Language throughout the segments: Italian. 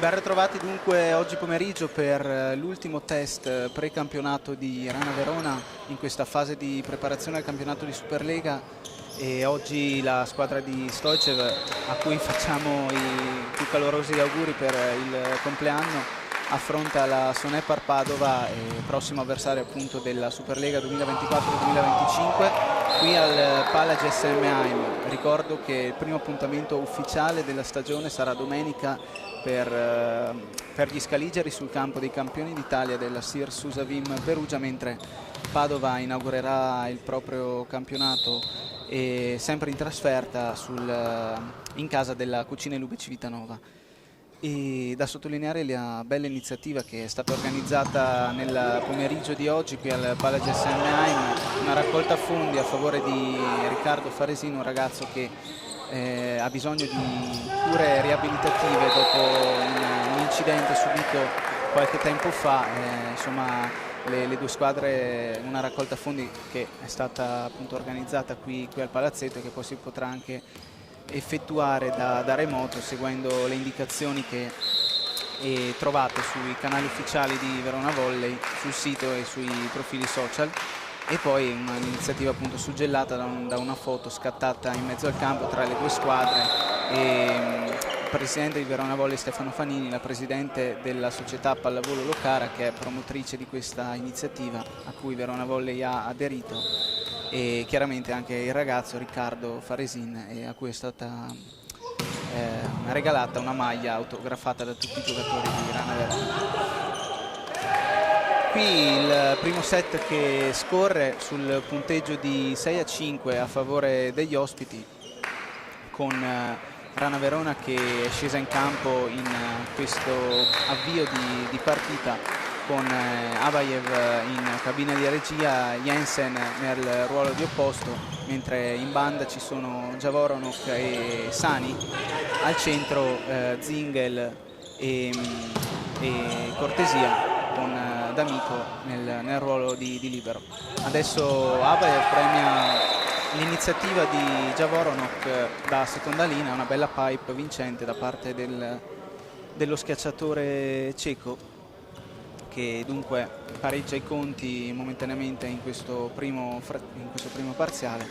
Ben ritrovati dunque oggi pomeriggio per l'ultimo test pre-campionato di Rana Verona in questa fase di preparazione al campionato di Superlega, e oggi la squadra di Stoicev, a cui facciamo i più calorosi auguri per il compleanno, affronta la Sonepar Padova, prossimo avversario appunto della Superlega 2024-2025 qui al Pala GSM Heim. Ricordo che il primo appuntamento ufficiale della stagione sarà domenica per gli scaligeri sul campo dei campioni d'Italia della Sir Susavim Perugia, mentre Padova inaugurerà il proprio campionato sempre in trasferta in casa della Cucine Lube Civitanova. E da sottolineare la bella iniziativa che è stata organizzata nel pomeriggio di oggi qui al Pala GSM Heim, una raccolta fondi a favore di Riccardo Faresino, un ragazzo che ha bisogno di cure riabilitative dopo un incidente subito qualche tempo fa. Insomma, le due squadre, una raccolta fondi che è stata appunto organizzata qui al palazzetto e che poi si potrà anche effettuare da remoto seguendo le indicazioni che trovate sui canali ufficiali di Verona Volley, sul sito e sui profili social. E poi un'iniziativa appunto suggellata da una foto scattata in mezzo al campo tra le due squadre, e il presidente di Verona Volley Stefano Fanini, la presidente della società Pallavolo Locara, che è promotrice di questa iniziativa a cui Verona Volley ha aderito, e chiaramente anche il ragazzo Riccardo Faresin, a cui è stata regalata una maglia autografata da tutti i giocatori di Rana Verona. Qui il primo set che scorre sul punteggio di 6-5 a favore degli ospiti, con Rana Verona che è scesa in campo in questo avvio di partita con Abayev in cabina di regia, Jensen nel ruolo di opposto, mentre in banda ci sono Javoronok e Sani, al centro Zingel e Cortesia, con D'Amico nel ruolo di libero. Adesso Abayev premia l'iniziativa di Javoronok da seconda linea, una bella pipe vincente da parte dello schiacciatore ceco, che dunque pareggia i conti momentaneamente in questo primo parziale.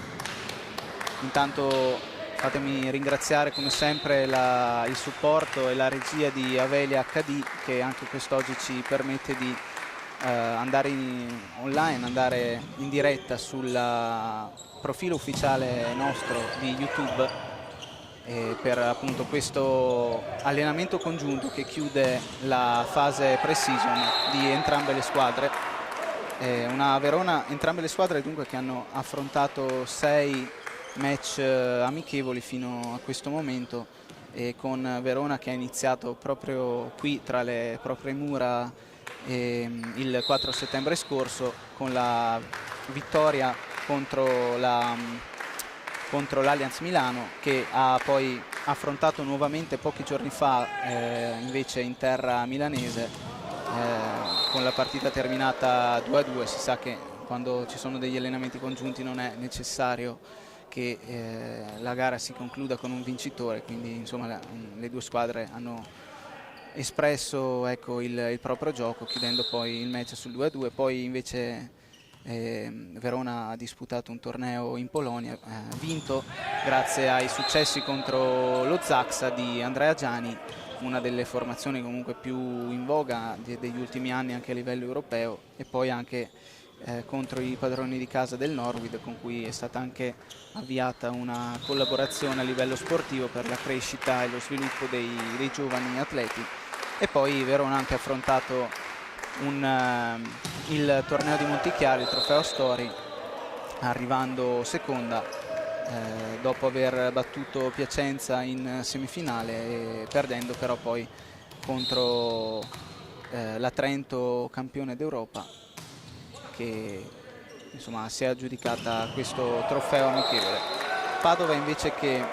Intanto fatemi ringraziare come sempre il supporto e la regia di Avelia HD, che anche quest'oggi ci permette di andare online, andare in diretta sul profilo ufficiale nostro di YouTube, per appunto questo allenamento congiunto che chiude la fase pre-season di entrambe le squadre. Entrambe le squadre dunque che hanno affrontato 6 match amichevoli fino a questo momento, e con Verona che ha iniziato proprio qui tra le proprie mura il 4 settembre scorso con la vittoria contro l'Allianz Milano, che ha poi affrontato nuovamente pochi giorni fa invece in terra milanese, con la partita terminata 2-2. Si sa che quando ci sono degli allenamenti congiunti non è necessario che la gara si concluda con un vincitore, quindi insomma le due squadre hanno espresso, ecco, il proprio gioco, chiudendo poi il match sul 2-2. Poi invece Verona ha disputato un torneo in Polonia, vinto grazie ai successi contro lo Zaxa di Andrea Giani, una delle formazioni comunque più in voga degli ultimi anni anche a livello europeo, e poi anche contro i padroni di casa del Norwid, con cui è stata anche avviata una collaborazione a livello sportivo per la crescita e lo sviluppo dei giovani atleti. E poi Verona ha anche affrontato il torneo di Montichiari, il trofeo Stori, arrivando seconda dopo aver battuto Piacenza in semifinale, e perdendo però poi contro la Trento campione d'Europa, che insomma si è aggiudicata questo trofeo amichevole. Padova invece che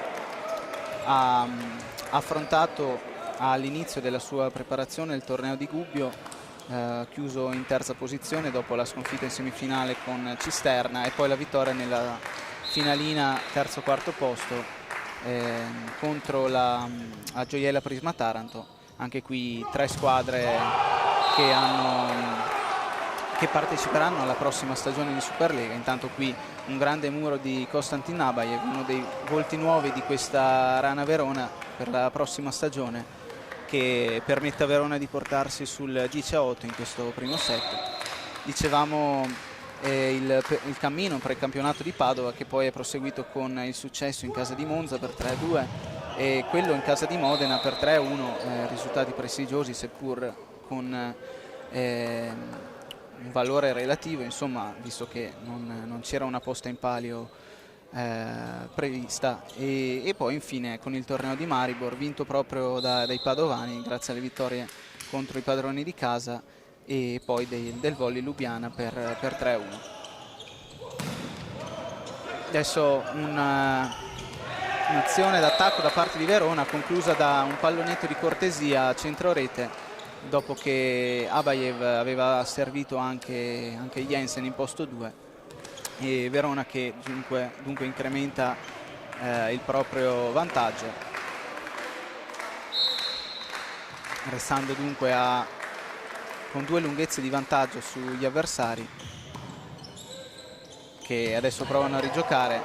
ha affrontato all'inizio della sua preparazione il torneo di Gubbio, chiuso in terza posizione dopo la sconfitta in semifinale con Cisterna e poi la vittoria nella finalina terzo-quarto posto contro la Gioiella Prisma Taranto, anche qui 3 squadre che parteciperanno alla prossima stagione di Superlega. Intanto qui un grande muro di Konstantin Abayev, uno dei volti nuovi di questa Rana Verona per la prossima stagione, che permette a Verona di portarsi sul 10-8 in questo primo set. Dicevamo il cammino per il campionato di Padova, che poi è proseguito con il successo in casa di Monza per 3-2 e quello in casa di Modena per 3-1, risultati prestigiosi seppur con un valore relativo, insomma, visto che non c'era una posta in palio prevista, e poi infine con il torneo di Maribor vinto proprio dai padovani grazie alle vittorie contro i padroni di casa, e poi del Volley Lubiana per 3-1. Adesso un'azione d'attacco da parte di Verona conclusa da un pallonetto di cortesia a centrorete, dopo che Abayev aveva servito anche Jensen in posto 2, e Verona che dunque incrementa il proprio vantaggio, restando dunque con 2 lunghezze di vantaggio sugli avversari, che adesso provano a rigiocare.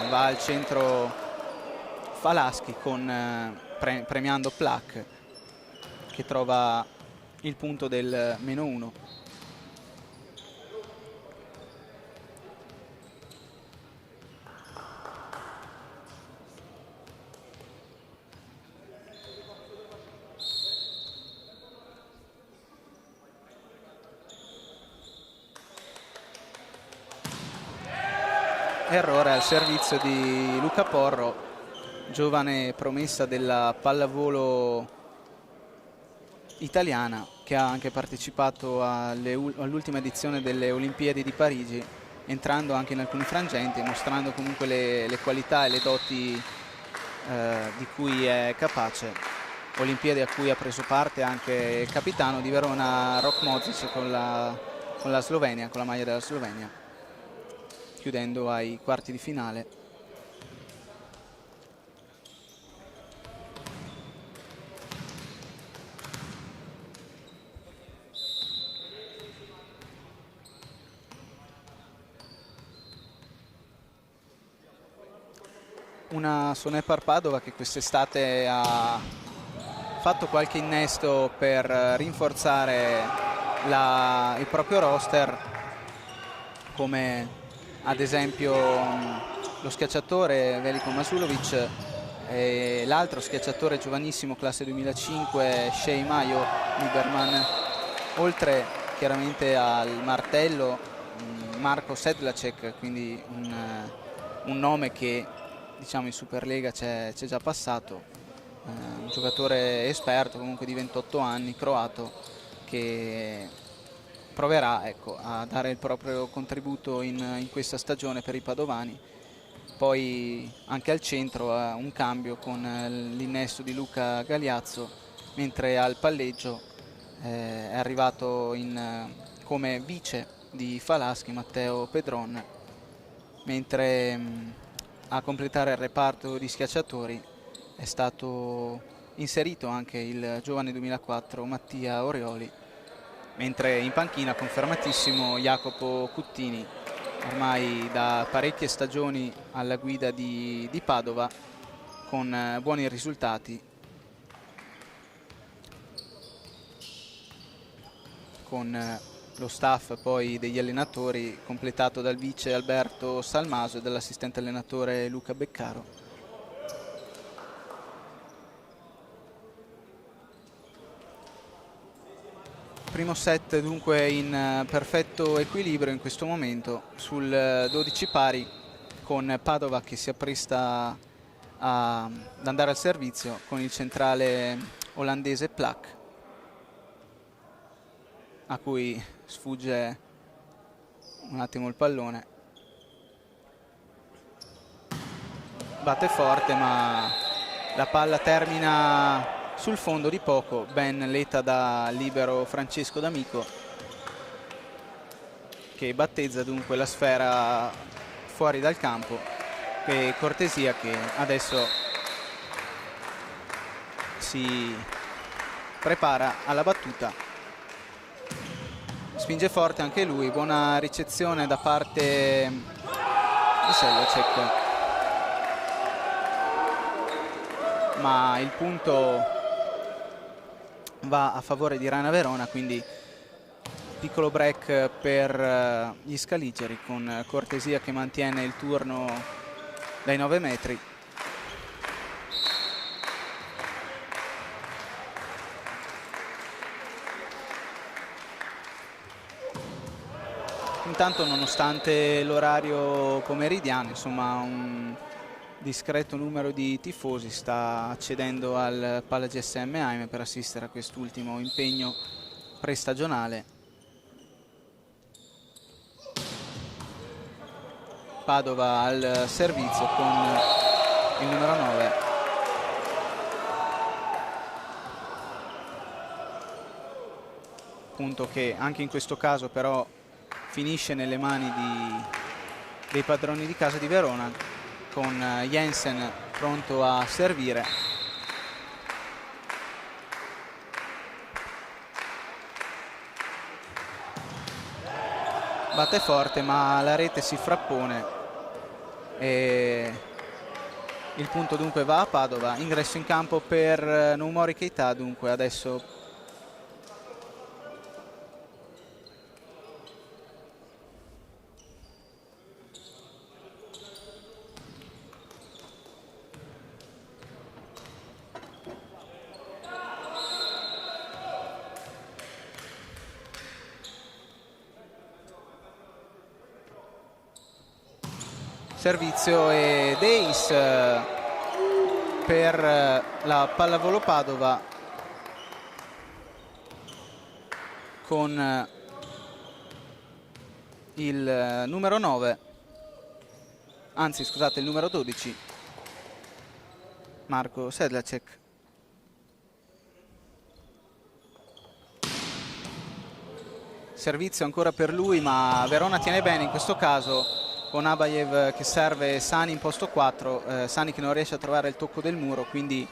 Va al centro Falaschi premiando Plak, che trova il punto del -1. Errore al servizio di Luca Porro, giovane promessa della pallavolo italiana, che ha anche partecipato all'ultima edizione delle Olimpiadi di Parigi, entrando anche in alcuni frangenti, mostrando comunque le qualità e le doti di cui è capace. Olimpiadi a cui ha preso parte anche il capitano di Verona Rok Mozic con la Slovenia, con la maglia della Slovenia, chiudendo ai quarti di finale. Una Sonepar Padova che quest'estate ha fatto qualche innesto per rinforzare il proprio roster, come ad esempio lo schiacciatore Veliko Masulovic e l'altro schiacciatore giovanissimo classe 2005 Shea Mayo Lieberman, oltre chiaramente al martello Marko Sedlacek, quindi un nome che diciamo in Superlega c'è già passato, un giocatore esperto comunque di 28 anni, croato, che proverà, ecco, a dare il proprio contributo in questa stagione per i padovani. Poi anche al centro un cambio con l'innesto di Luca Galiazzo, mentre al palleggio è arrivato come vice di Falaschi Matteo Pedron, mentre a completare il reparto di schiacciatori è stato inserito anche il giovane 2004 Mattia Orioli, mentre in panchina confermatissimo Jacopo Cuttini, ormai da parecchie stagioni alla guida di Padova con buoni risultati, con lo staff poi degli allenatori completato dal vice Alberto Salmaso e dall'assistente allenatore Luca Beccaro. Primo set dunque in perfetto equilibrio in questo momento sul 12 pari, con Padova che si appresta ad andare al servizio con il centrale olandese Plak, a cui sfugge un attimo il pallone. Batte forte, ma la palla termina sul fondo di poco, ben letta da libero Francesco D'Amico, che battezza dunque la sfera fuori dal campo, e cortesia che adesso si prepara alla battuta, spinge forte anche lui, buona ricezione da parte di Sedlacek, ma il punto va a favore di Rana Verona, quindi piccolo break per gli scaligeri, con Cortesia che mantiene il turno dai 9 metri. Intanto, nonostante l'orario pomeridiano, insomma, un discreto numero di tifosi sta accedendo al Pala GSM Aime per assistere a quest'ultimo impegno prestagionale. Padova al servizio con il numero 9. Punto che anche in questo caso però finisce nelle mani dei padroni di casa di Verona, con Jensen pronto a servire. Batte forte, ma la rete si frappone e il punto dunque va a Padova. Ingresso in campo per Noumori Keita, dunque adesso servizio e Deis per la pallavolo Padova, con il numero 9, anzi scusate, il numero 12, Marko Sedlacek. Servizio ancora per lui, ma Verona tiene bene in questo caso, con Abayev che serve Sani in posto 4, Sani che non riesce a trovare il tocco del muro, quindi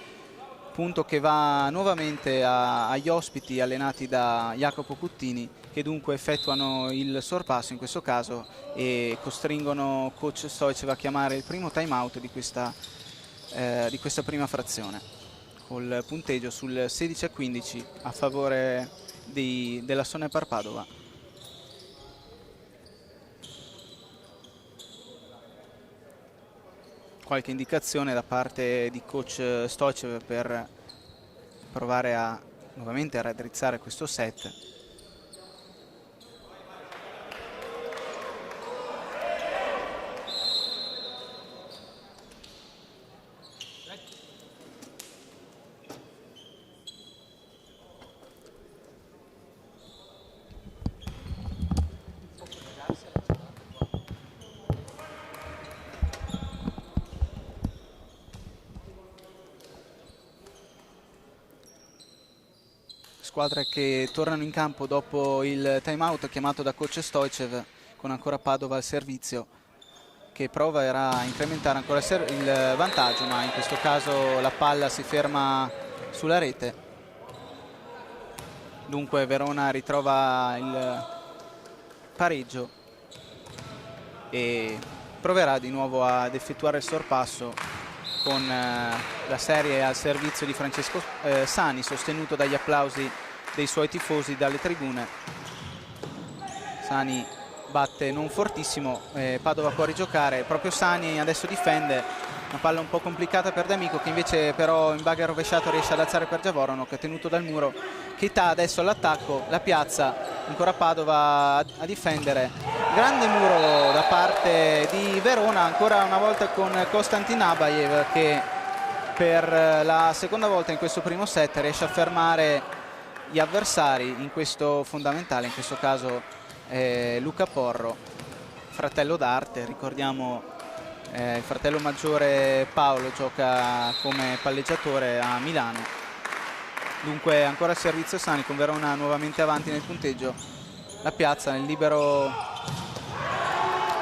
punto che va nuovamente agli ospiti allenati da Jacopo Cuttini, che dunque effettuano il sorpasso in questo caso e costringono coach Stoicev a chiamare il primo time out di questa prima frazione, col punteggio sul 16-15 a favore della Sonepar Padova. Qualche indicazione da parte di coach Stoicev per provare a nuovamente a raddrizzare questo set. Squadre che tornano in campo dopo il time out chiamato da coach Stoicev, con ancora Padova al servizio, che proverà a incrementare ancora il vantaggio, ma in questo caso la palla si ferma sulla rete. Dunque Verona ritrova il pareggio e proverà di nuovo ad effettuare il sorpasso, con la serie al servizio di Francesco Sani, sostenuto dagli applausi dei suoi tifosi dalle tribune. Sani batte non fortissimo, Padova può rigiocare, proprio Sani adesso difende, una palla un po' complicata per D'Amico, che invece però in bagger rovesciato riesce ad alzare per Giavorano, che è tenuto dal muro. Keita adesso all'attacco, la piazza, ancora Padova a difendere. Grande muro da parte di Verona, ancora una volta con Konstantin Abayev, che per la seconda volta in questo primo set riesce a fermare gli avversari in questo fondamentale, in questo caso Luca Porro, fratello d'arte. Ricordiamo il fratello maggiore Paolo gioca come palleggiatore a Milano. Dunque ancora servizio Sani, con Verona nuovamente avanti nel punteggio. La piazza nel libero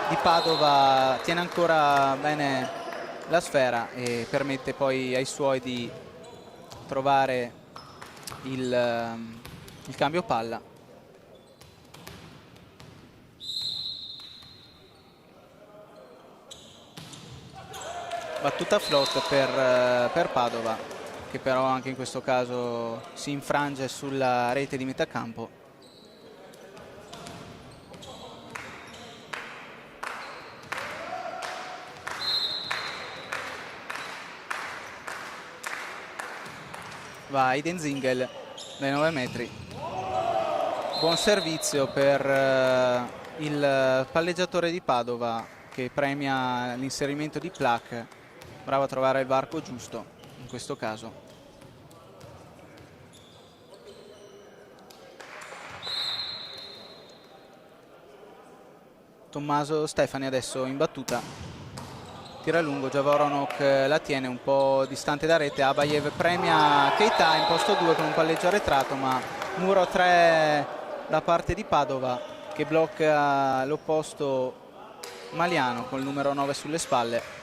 di Padova tiene ancora bene la sfera e permette poi ai suoi di trovare il cambio palla. Battuta float per Padova, che però anche in questo caso si infrange sulla rete di metà campo. Va Aiden Zingel dai 9 metri. Buon servizio per il palleggiatore di Padova, che premia l'inserimento di Plak. Bravo a trovare il varco giusto in questo caso. Tommaso Stefani adesso in battuta, tira a lungo, Javoronok la tiene un po' distante da rete. Abayev premia Keita in posto 2 con un palleggio arretrato, ma muro 3 da parte di Padova, che blocca l'opposto Maliano con il numero 9 sulle spalle.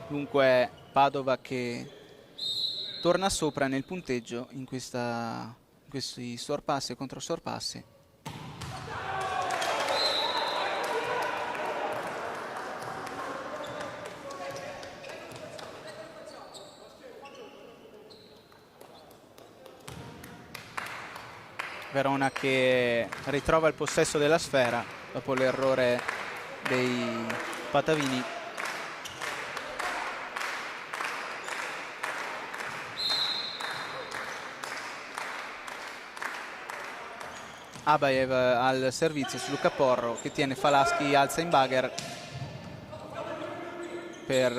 Dunque Padova che torna sopra nel punteggio in questi sorpassi e controsorpassi. Verona che ritrova il possesso della sfera dopo l'errore dei patavini. Abayev al servizio su Luca Porro, che tiene Falaschi, alza in bagger per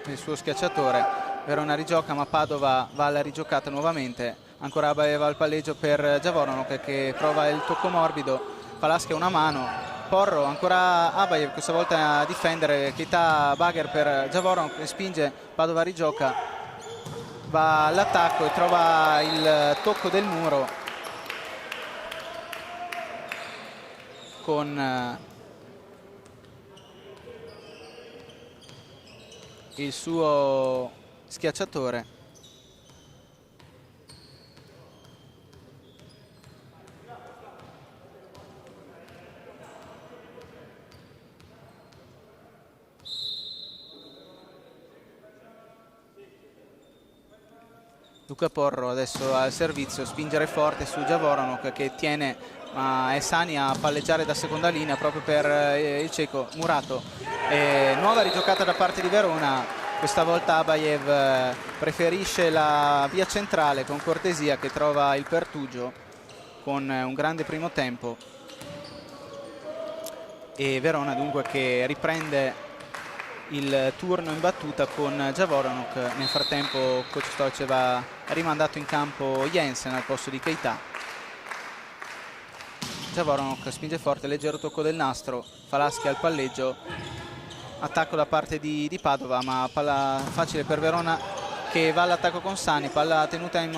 il suo schiacciatore. Verona rigioca, ma Padova va alla rigiocata nuovamente. Ancora Abayev al palleggio per Javoronok, che prova il tocco morbido. Falaschi a una mano. Porro, ancora Abayev, questa volta a difendere. Keita bagger per Javoronok, che spinge. Padova rigioca, va all'attacco e trova il tocco del muro con il suo schiacciatore. Luca Porro adesso al servizio, spingere forte su Javoronok, che tiene, ma è Sani a palleggiare da seconda linea proprio per il ceco Murato. Nuova rigiocata da parte di Verona, questa volta Abayev preferisce la via centrale con cortesia, che trova il Pertugio con un grande primo tempo, e Verona dunque che riprende il turno in battuta con Javoronok. Nel frattempo coach Stoicev ha rimandato in campo Jensen al posto di Keita. Javoronok spinge forte, leggero tocco del nastro, Falaschi al palleggio, attacco da parte di Padova, ma palla facile per Verona, che va all'attacco con Sani, palla tenuta in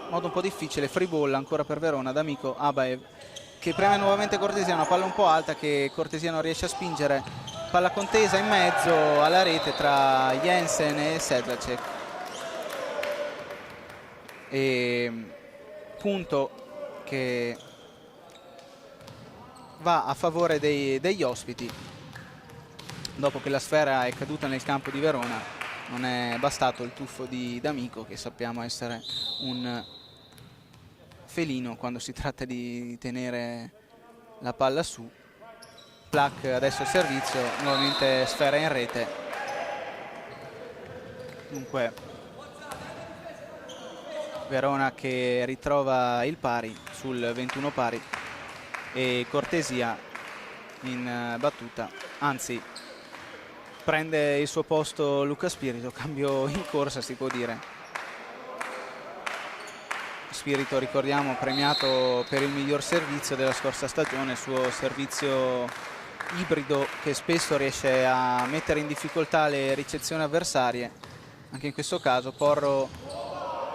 modo un po' difficile, free ball ancora per Verona, d'amico Abayev, che preme nuovamente Cortesia, una palla un po' alta che Cortesia non riesce a spingere. Palla contesa in mezzo alla rete tra Jensen e Sedlacek, e punto che va a favore degli ospiti. Dopo che la sfera è caduta nel campo di Verona, non è bastato il tuffo di D'Amico, che sappiamo essere un felino quando si tratta di tenere la palla su. Plak adesso al servizio, nuovamente sfera in rete. Dunque Verona che ritrova il pari sul 21 pari, e Cortesia in battuta, anzi prende il suo posto Luca Spirito, cambio in corsa si può dire. Spirito, ricordiamo, premiato per il miglior servizio della scorsa stagione, il suo servizio ibrido che spesso riesce a mettere in difficoltà le ricezioni avversarie. Anche in questo caso Porro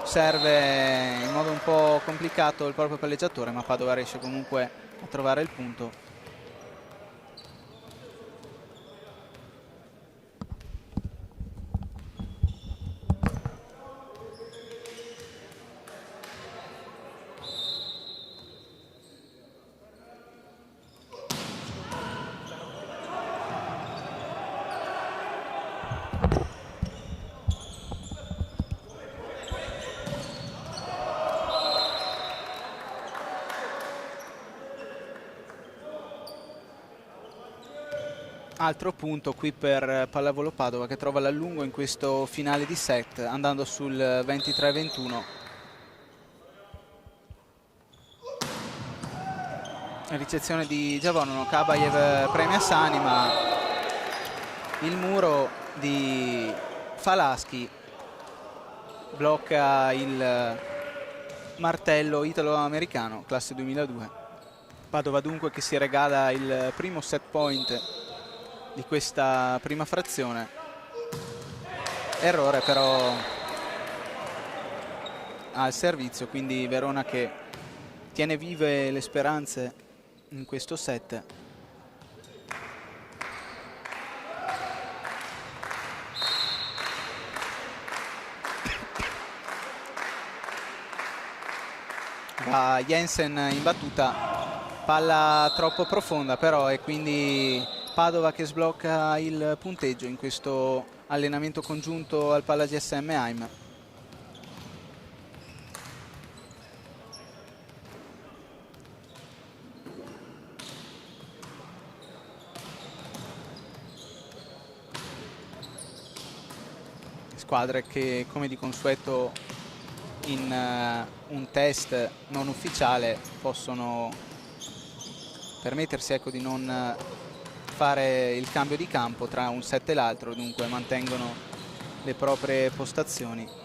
serve in modo un po' complicato il proprio palleggiatore, ma Padova riesce comunque a trovare il punto. altro punto qui per Pallavolo Padova, che trova l'allungo in questo finale di set, andando sul 23-21. Ricezione di Javoronok, Abayev premia Sani, ma il muro di Falaschi blocca il martello italo-americano, classe 2002. Padova dunque che si regala il primo set point di questa prima frazione. Errore però al servizio, quindi Verona che tiene vive le speranze in questo set. Va Jensen in battuta, palla troppo profonda però, e quindi Padova che sblocca il punteggio in questo allenamento congiunto al Palla GSM Heim. Squadre che come di consueto in un test non ufficiale possono permettersi, ecco, di non fare il cambio di campo tra un set e l'altro, dunque mantengono le proprie postazioni.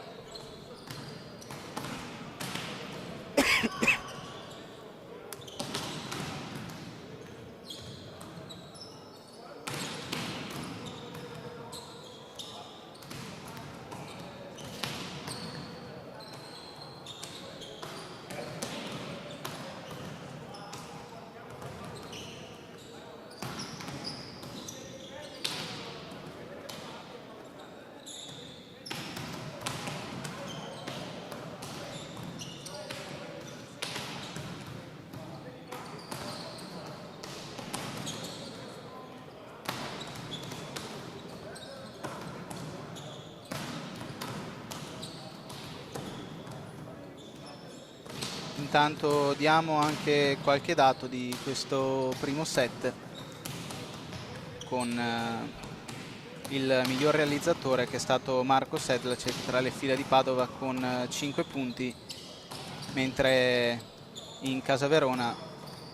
Intanto diamo anche qualche dato di questo primo set con il miglior realizzatore, che è stato Marco Sedlacek tra le file di Padova con 5 punti, mentre in casa Verona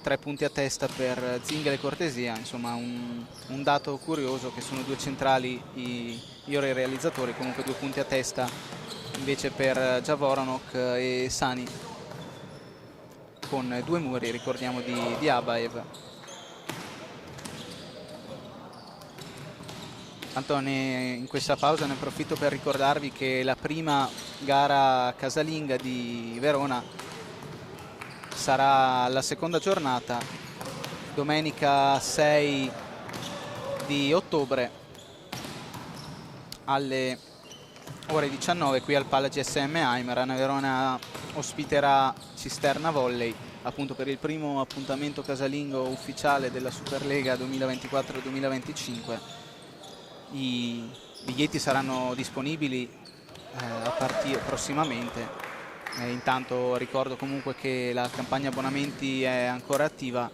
3 punti a testa per Zingel e Cortesia. Insomma un dato curioso, che sono due centrali i migliori realizzatori, comunque 2 punti a testa invece per Javoronok e Sani, con 2 muri, ricordiamo, di Abayev. Tanto in questa pausa ne approfitto per ricordarvi che la prima gara casalinga di Verona sarà la seconda giornata, domenica 6 di ottobre alle ore 19 qui al Palla GSM Heim. Rana Verona ospiterà Cisterna Volley, appunto per il primo appuntamento casalingo ufficiale della Superlega 2024-2025. I biglietti saranno disponibili a partire prossimamente. Intanto ricordo comunque che la campagna abbonamenti è ancora attiva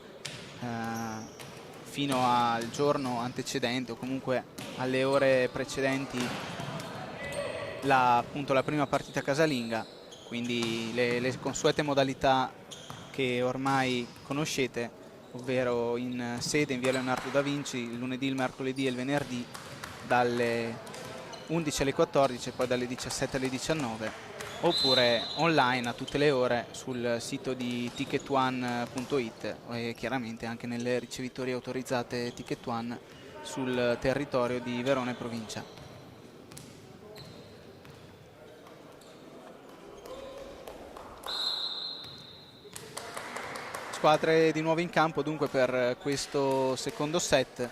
fino al giorno antecedente, o comunque alle ore precedenti appunto la prima partita casalinga, quindi le consuete modalità che ormai conoscete, ovvero in sede in via Leonardo da Vinci il lunedì, il mercoledì e il venerdì dalle 11 alle 14 e poi dalle 17 alle 19, oppure online a tutte le ore sul sito di ticketone.it e chiaramente anche nelle ricevitorie autorizzate Ticket One sul territorio di Verona e provincia. Squadre di nuovo in campo dunque per questo secondo set,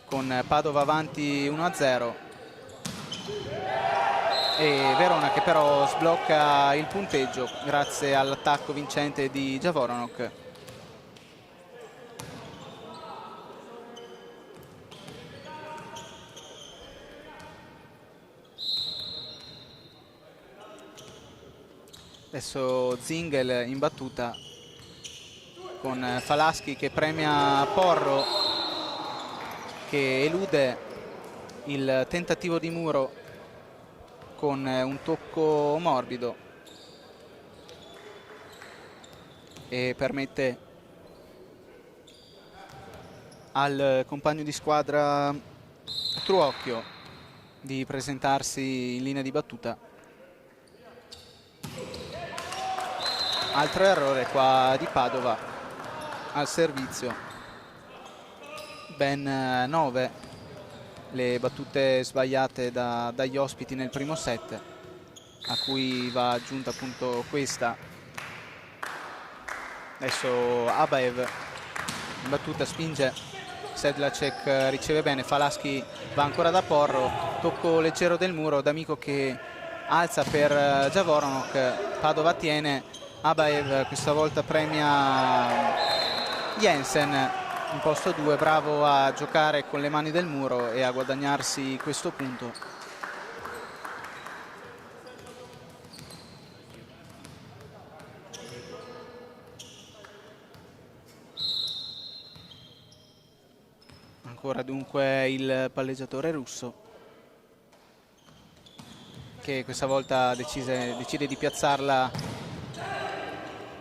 con Padova avanti 1-0 e Verona che però sblocca il punteggio grazie all'attacco vincente di Javoronok. Adesso Zingel in battuta con Falaschi che premia Porro, che elude il tentativo di Muro con un tocco morbido e permette al compagno di squadra Truocchio di presentarsi in linea di battuta. Altro errore qua di Padova al servizio. Ben 9 le battute sbagliate dagli ospiti nel primo set, a cui va aggiunta appunto questa. Adesso Abaev in battuta spinge, Sedlacek riceve bene, Falaschi va ancora da Porro, tocco leggero del Muro, D'Amico che alza per Javoronok, Padova tiene, Abaev questa volta premia Jensen in posto 2, bravo a giocare con le mani del Muro e a guadagnarsi questo punto. Ancora dunque il palleggiatore russo, che questa volta decide di piazzarla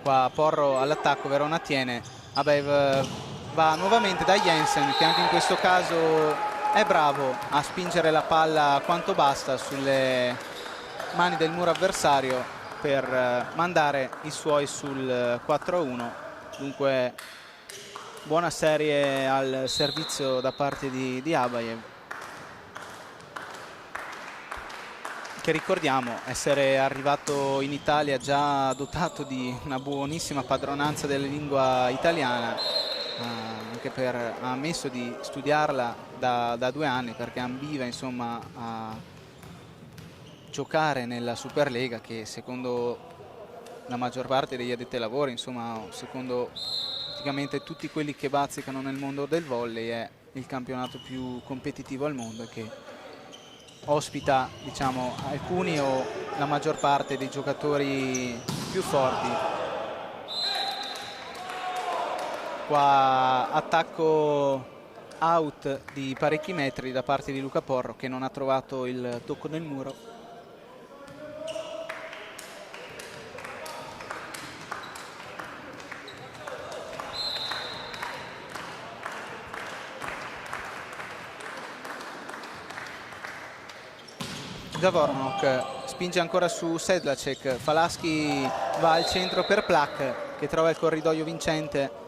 qua. Porro all'attacco, Verona tiene, Abaev va nuovamente da Jensen, che anche in questo caso è bravo a spingere la palla quanto basta sulle mani del muro avversario per mandare i suoi sul 4-1. Dunque buona serie al servizio da parte di Abaev, che ricordiamo essere arrivato in Italia già dotato di una buonissima padronanza della lingua italiana, anche ha ammesso di studiarla da 2 anni, perché ambiva insomma a giocare nella Superlega, che secondo la maggior parte degli addetti ai lavori, insomma secondo praticamente tutti quelli che bazzicano nel mondo del volley, è il campionato più competitivo al mondo e che ospita, diciamo, alcuni o la maggior parte dei giocatori più forti. Qua attacco out di parecchi metri da parte di Luca Porro, che non ha trovato il tocco nel muro. Javoronok spinge ancora su Sedlacek, Falaschi va al centro per Plak, che trova il corridoio vincente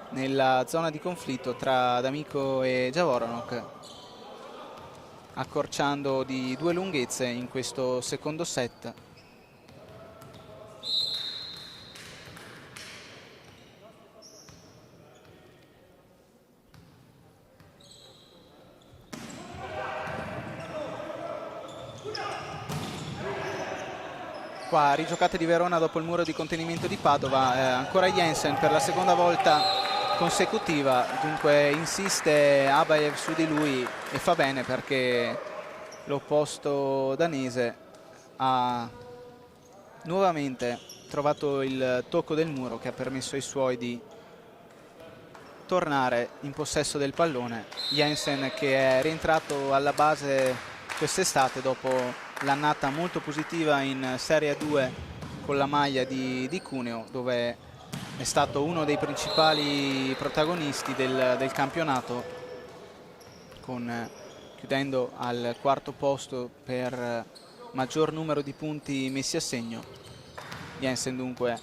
nella zona di conflitto tra D'Amico e Javoronok, accorciando di 2 lunghezze in questo secondo set. Qua rigiocata di Verona dopo il muro di contenimento di Padova, ancora Jensen per la seconda volta consecutiva, dunque insiste Abaev su di lui e fa bene, perché l'opposto danese ha nuovamente trovato il tocco del muro che ha permesso ai suoi di tornare in possesso del pallone. Jensen, che è rientrato alla base quest'estate dopo l'annata molto positiva in Serie 2 con la maglia di Cuneo, dove è stato uno dei principali protagonisti del campionato, chiudendo al 4° posto per maggior numero di punti messi a segno. Jensen dunque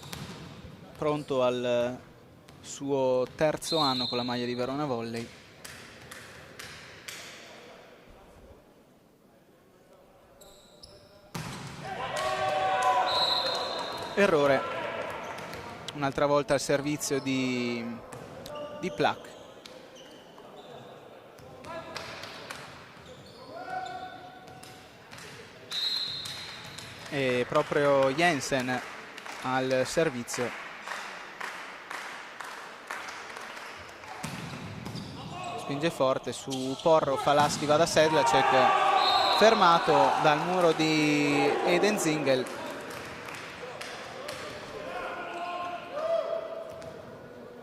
pronto al suo 3° anno con la maglia di Verona Volley. Errore un'altra volta al servizio di Plak. E proprio Jensen al servizio. Spinge forte su Porro, Falaschi va da Sedlacek, fermato dal muro di Eden Zingel.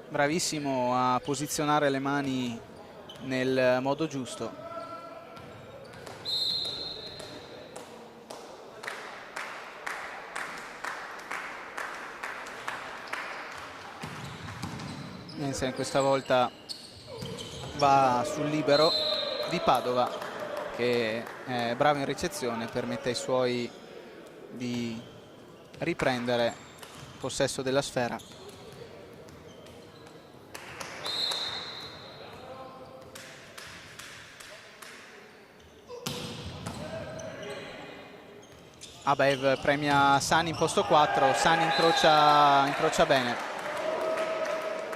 Bravissimo a posizionare le mani nel modo giusto. Jensen questa volta va sul libero di Padova, che è bravo in ricezione, permette ai suoi di riprendere possesso della sfera. Abaev premia Sani in posto 4, Sani incrocia bene.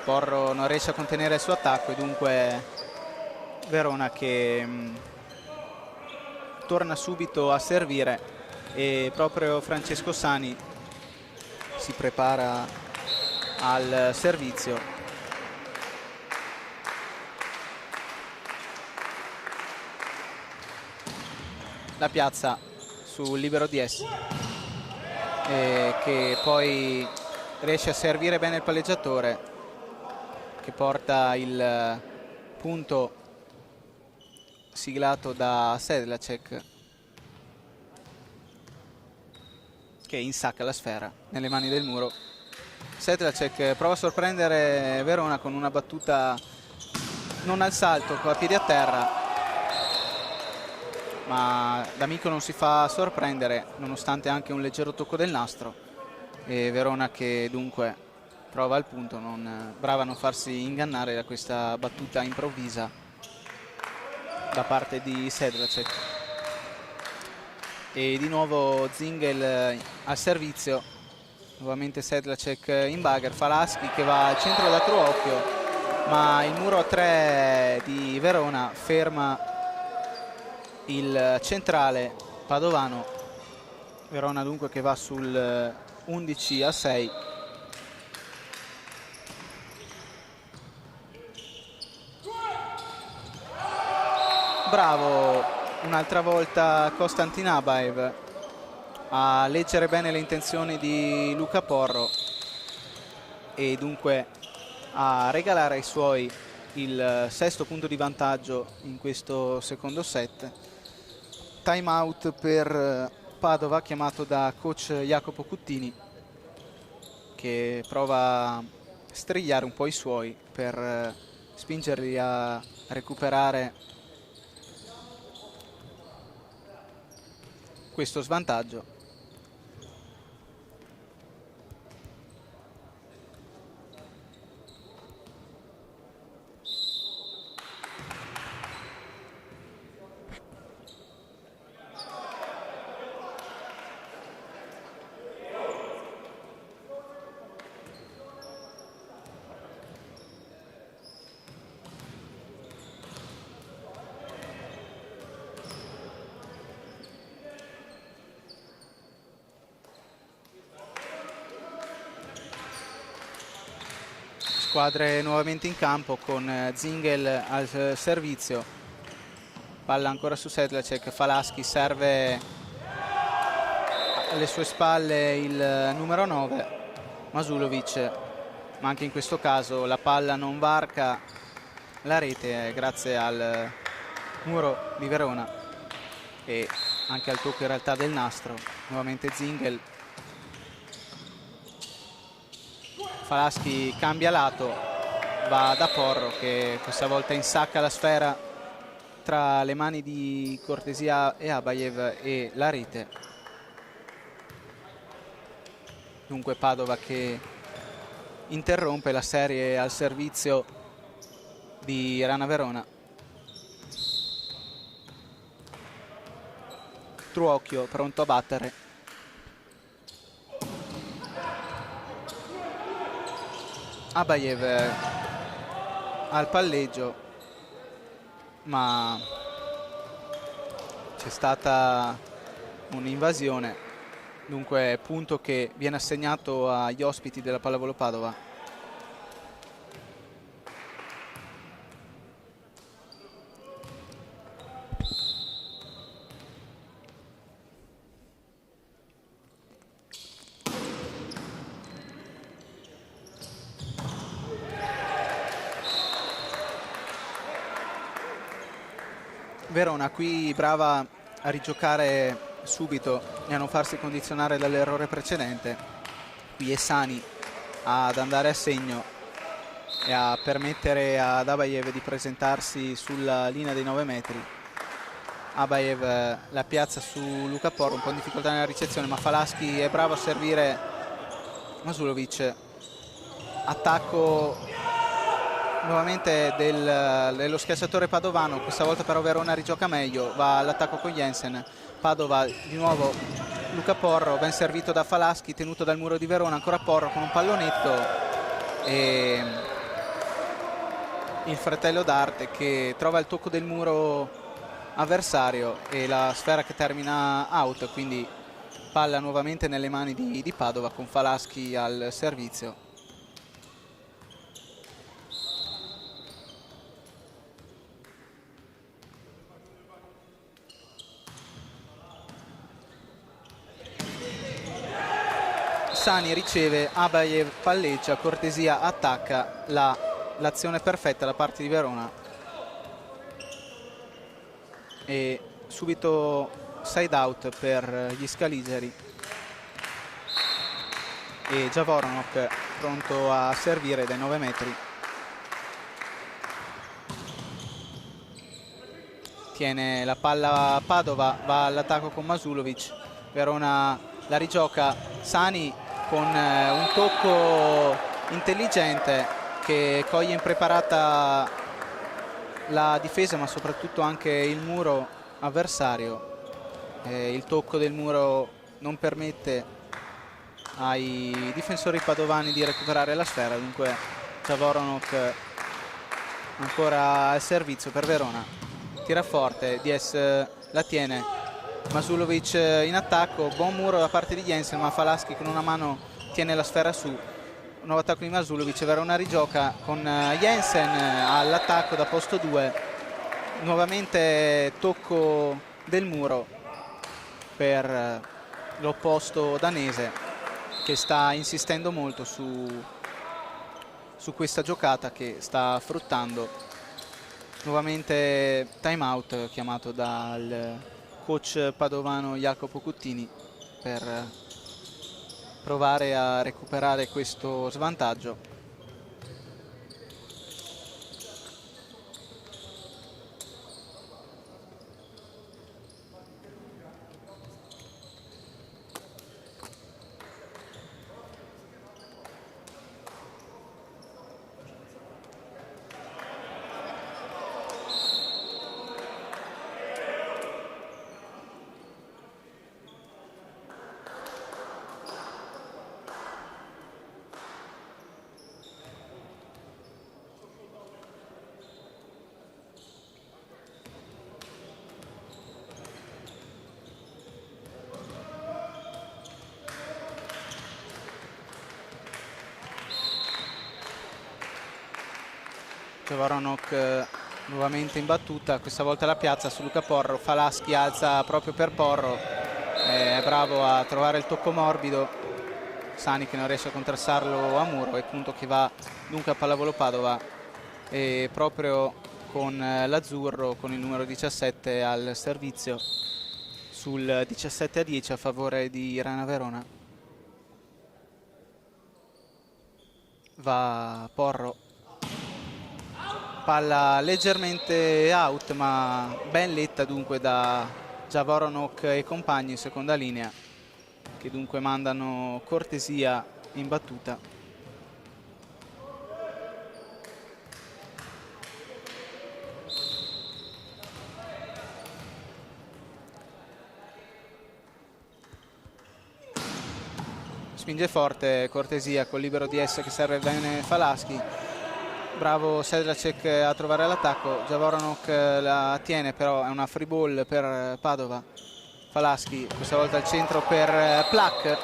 Porro non riesce a contenere il suo attacco e dunque Verona che torna subito a servire, e proprio Francesco Sani si prepara al servizio. La piazza sul libero DS, che poi riesce a servire bene il palleggiatore, che porta il punto siglato da Sedlacek, che insacca la sfera nelle mani del muro. Sedlacek prova a sorprendere Verona con una battuta non al salto, con a piedi a terra, ma D'Amico non si fa sorprendere nonostante anche un leggero tocco del nastro, e Verona che dunque prova il punto, brava a non farsi ingannare da questa battuta improvvisa da parte di Sedlacek. E di nuovo Zingel al servizio, nuovamente Sedlacek in bugger, Falaschi che va al centro da Truocchio, ma il muro a 3 di Verona ferma il centrale padovano. Verona dunque che va sul 11-6. Bravo un'altra volta Konstantin Abaev a leggere bene le intenzioni di Luca Porro e dunque a regalare ai suoi il 6° punto di vantaggio in questo secondo set. Time out per Padova chiamato da coach Jacopo Cuttini, che prova a strigliare un po' i suoi per spingerli a recuperare questo svantaggio. Squadre nuovamente in campo con Zingel al servizio, palla ancora su Sedlacek, Falaschi serve alle sue spalle il numero 9 Masulovic, ma anche in questo caso la palla non varca la rete grazie al muro di Verona e anche al tocco in realtà del nastro. Nuovamente Zingel, Falaschi cambia lato, va da Porro che questa volta insacca la sfera tra le mani di Cortesia e Abaev e la rete. Dunque Padova che interrompe la serie al servizio di Rana Verona. Truocchio pronto a battere. Abaev al palleggio, ma c'è stata un'invasione, dunque punto che viene assegnato agli ospiti della Pallavolo Padova. Verona qui brava a rigiocare subito e a non farsi condizionare dall'errore precedente. Qui è Sani ad andare a segno e a permettere ad Abayev di presentarsi sulla linea dei 9 metri. Abayev la piazza su Luca Porro, un po' in difficoltà nella ricezione, ma Falaschi è bravo a servire Masulovic. Attacco nuovamente dello schiacciatore padovano, questa volta però Verona rigioca meglio, va all'attacco con Jensen. Padova di nuovo, Luca Porro, ben servito da Falaschi, tenuto dal muro di Verona, ancora Porro con un pallonetto e il fratello d'arte che trova il tocco del muro avversario e la sfera che termina out, quindi palla nuovamente nelle mani di Padova con Falaschi al servizio. Sani riceve, Abayev palleggia, cortesia attacca, l'azione perfetta da parte di Verona e subito side out per gli scaligeri e Javoronok pronto a servire dai 9 metri. Tiene la palla Padova, va all'attacco con Masulovic, Verona la rigioca, Sani con un tocco intelligente che coglie impreparata la difesa ma soprattutto anche il muro avversario. Il tocco del muro non permette ai difensori padovani di recuperare la sfera, dunque Javoronok ancora al servizio per Verona. Tira forte, Dies la tiene, Masulovic in attacco, buon muro da parte di Jensen, ma Falaschi con una mano tiene la sfera su. Nuovo attacco di Masulovic, Verona rigioca con Jensen all'attacco da posto 2. Nuovamente tocco del muro per l'opposto danese che sta insistendo molto su questa giocata che sta fruttando. Nuovamente time out chiamato dal coach padovano Jacopo Cuttini per provare a recuperare questo svantaggio. Javoronok nuovamente in battuta, questa volta la piazza su Luca Porro, Falaschi alza proprio per Porro, è bravo a trovare il tocco morbido, Sani che non riesce a contrastarlo a muro e punto che va dunque a pallavolo Padova e proprio con l'azzurro con il numero 17 al servizio sul 17-10 a favore di Rana Verona. Va Porro, palla leggermente out ma ben letta dunque da Javoronok e compagni in seconda linea, che dunque mandano cortesia in battuta. Spinge forte, cortesia col libero DS che serve bene Falaschi. Bravo Sedlacek a trovare l'attacco, Javoronok la tiene però è una free ball per Padova. Falaschi questa volta al centro per Plak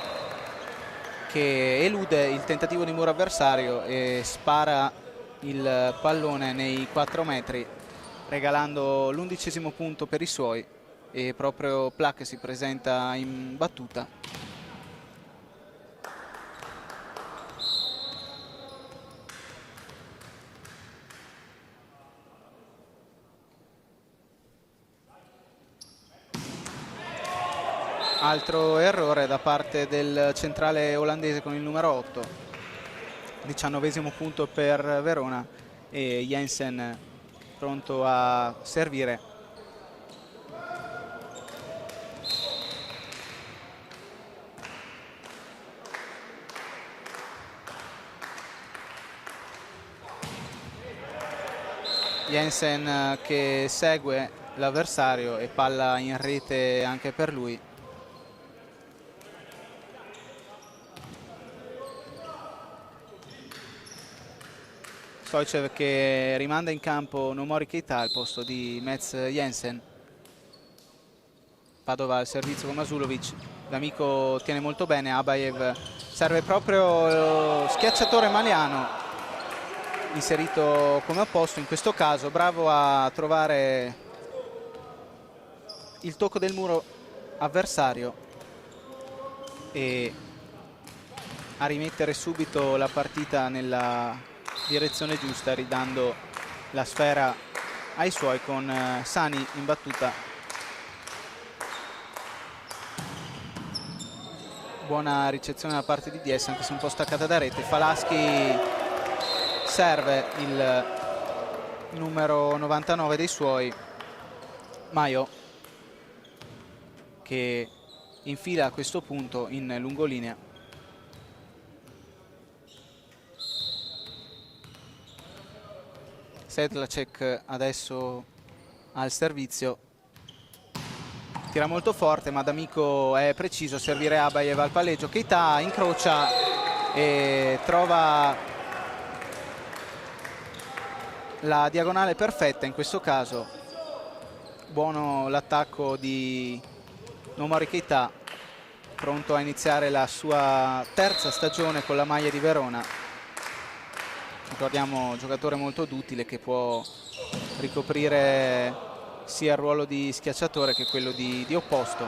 che elude il tentativo di muro avversario e spara il pallone nei 4 metri regalando l'11° punto per i suoi e proprio Plak si presenta in battuta. Altro errore da parte del centrale olandese con il numero 8. 19° punto per Verona e Jensen pronto a servire. Jensen che segue l'avversario e palla in rete anche per lui. Stoichev che rimanda in campo Nomori Keita al posto di Mats Jensen. Padova al servizio con Masulovic, l'amico tiene molto bene, Abayev serve proprio lo schiacciatore maliano inserito come opposto in questo caso, bravo a trovare il tocco del muro avversario e a rimettere subito la partita nella direzione giusta, ridando la sfera ai suoi con Sani in battuta. Buona ricezione da parte di Diez, anche se un po' staccata da rete. Falaschi serve il numero 99 dei suoi, Maio, che infila a questo punto in lungolinea. Sedlacek adesso al servizio, tira molto forte ma D'Amico è preciso, servire Abayev al palleggio. Keita incrocia e trova la diagonale perfetta in questo caso. Buono l'attacco di Nomori Keita, pronto a iniziare la sua terza stagione con la maglia di Verona. Ricordiamo, giocatore molto duttile che può ricoprire sia il ruolo di schiacciatore che quello di opposto.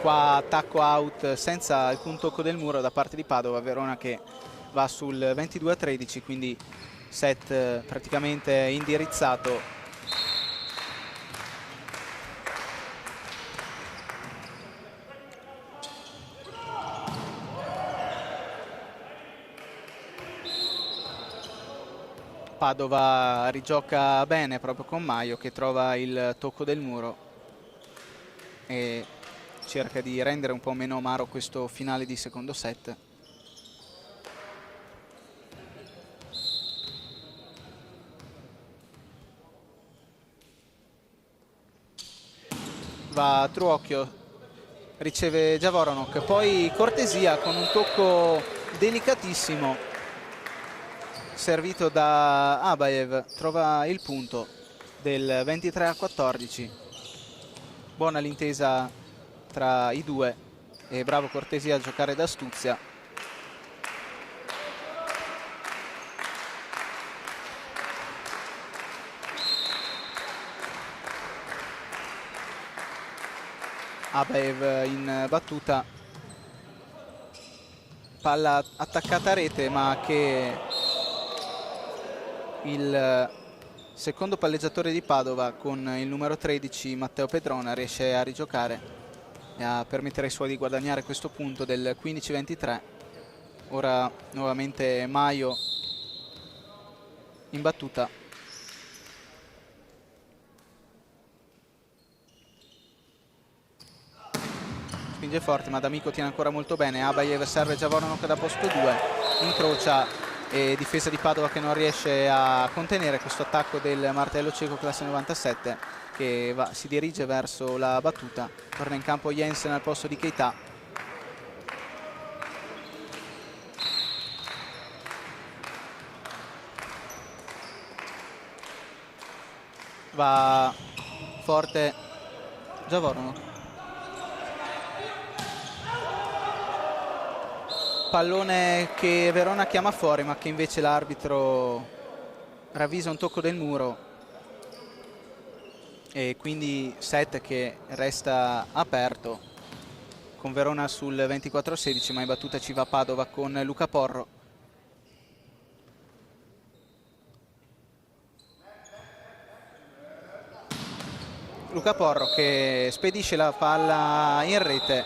Qua attacco out senza alcun tocco del muro da parte di Padova. Verona che va sul 22-13, quindi set praticamente indirizzato. Padova rigioca bene proprio con Maio che trova il tocco del muro e cerca di rendere un po' meno amaro questo finale di secondo set. Va Truocchio, riceve Javoronok, poi Cortesia con un tocco delicatissimo servito da Abayev, trova il punto del 23-14. Buona l'intesa tra i due e bravo Cortesia a giocare d'astuzia. Abayev in battuta, palla attaccata a rete ma che il secondo palleggiatore di Padova con il numero 13 Matteo Pedrona riesce a rigiocare e a permettere ai suoi di guadagnare questo punto del 15-23. Ora nuovamente Maio in battuta. Spinge forte ma D'Amico tiene ancora molto bene. Abayev serve Javoronok da posto 2, incrocia e difesa di Padova che non riesce a contenere questo attacco del martello cieco classe 97 che si dirige verso la battuta. Torna in campo Jensen al posto di Keita. Va forte Javoronok. Pallone che Verona chiama fuori ma che invece l'arbitro ravvisa un tocco del muro e quindi set che resta aperto con Verona sul 24-16, ma in battuta ci va Padova con Luca Porro. Luca Porro che spedisce la palla in rete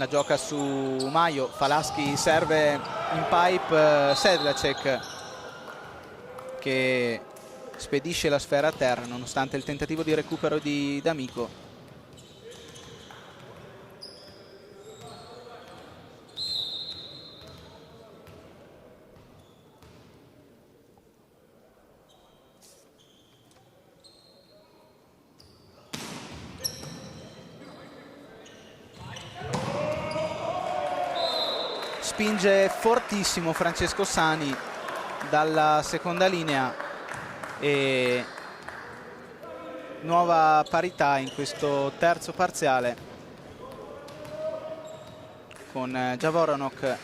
la gioca su Maio, Falaschi serve in pipe, Sedlacek che spedisce la sfera a terra nonostante il tentativo di recupero di D'Amico. Spinge fortissimo Francesco Sani dalla seconda linea e nuova parità in questo terzo parziale con Javoronok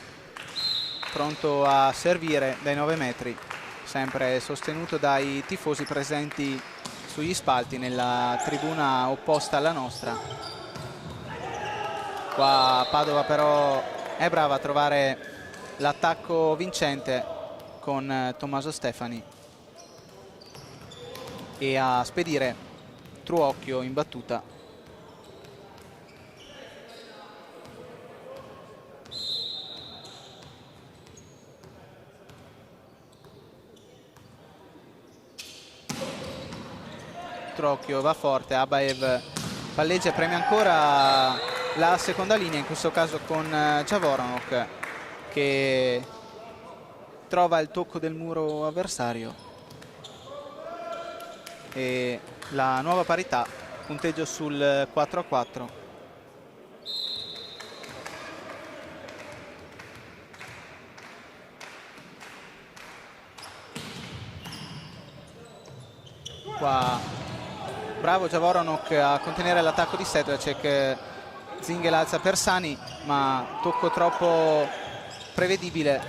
pronto a servire dai 9 metri, sempre sostenuto dai tifosi presenti sugli spalti nella tribuna opposta alla nostra. Qua Padova però è brava a trovare l'attacco vincente con Tommaso Stefani e a spedire Truocchio in battuta. Truocchio va forte, Abaev palleggia e premia ancora la seconda linea, in questo caso con Javoronok che trova il tocco del muro avversario e la nuova parità, punteggio sul 4-4. Qua bravo Javoronok a contenere l'attacco di Sedlacek. Zingel alza per Sani, ma tocco troppo prevedibile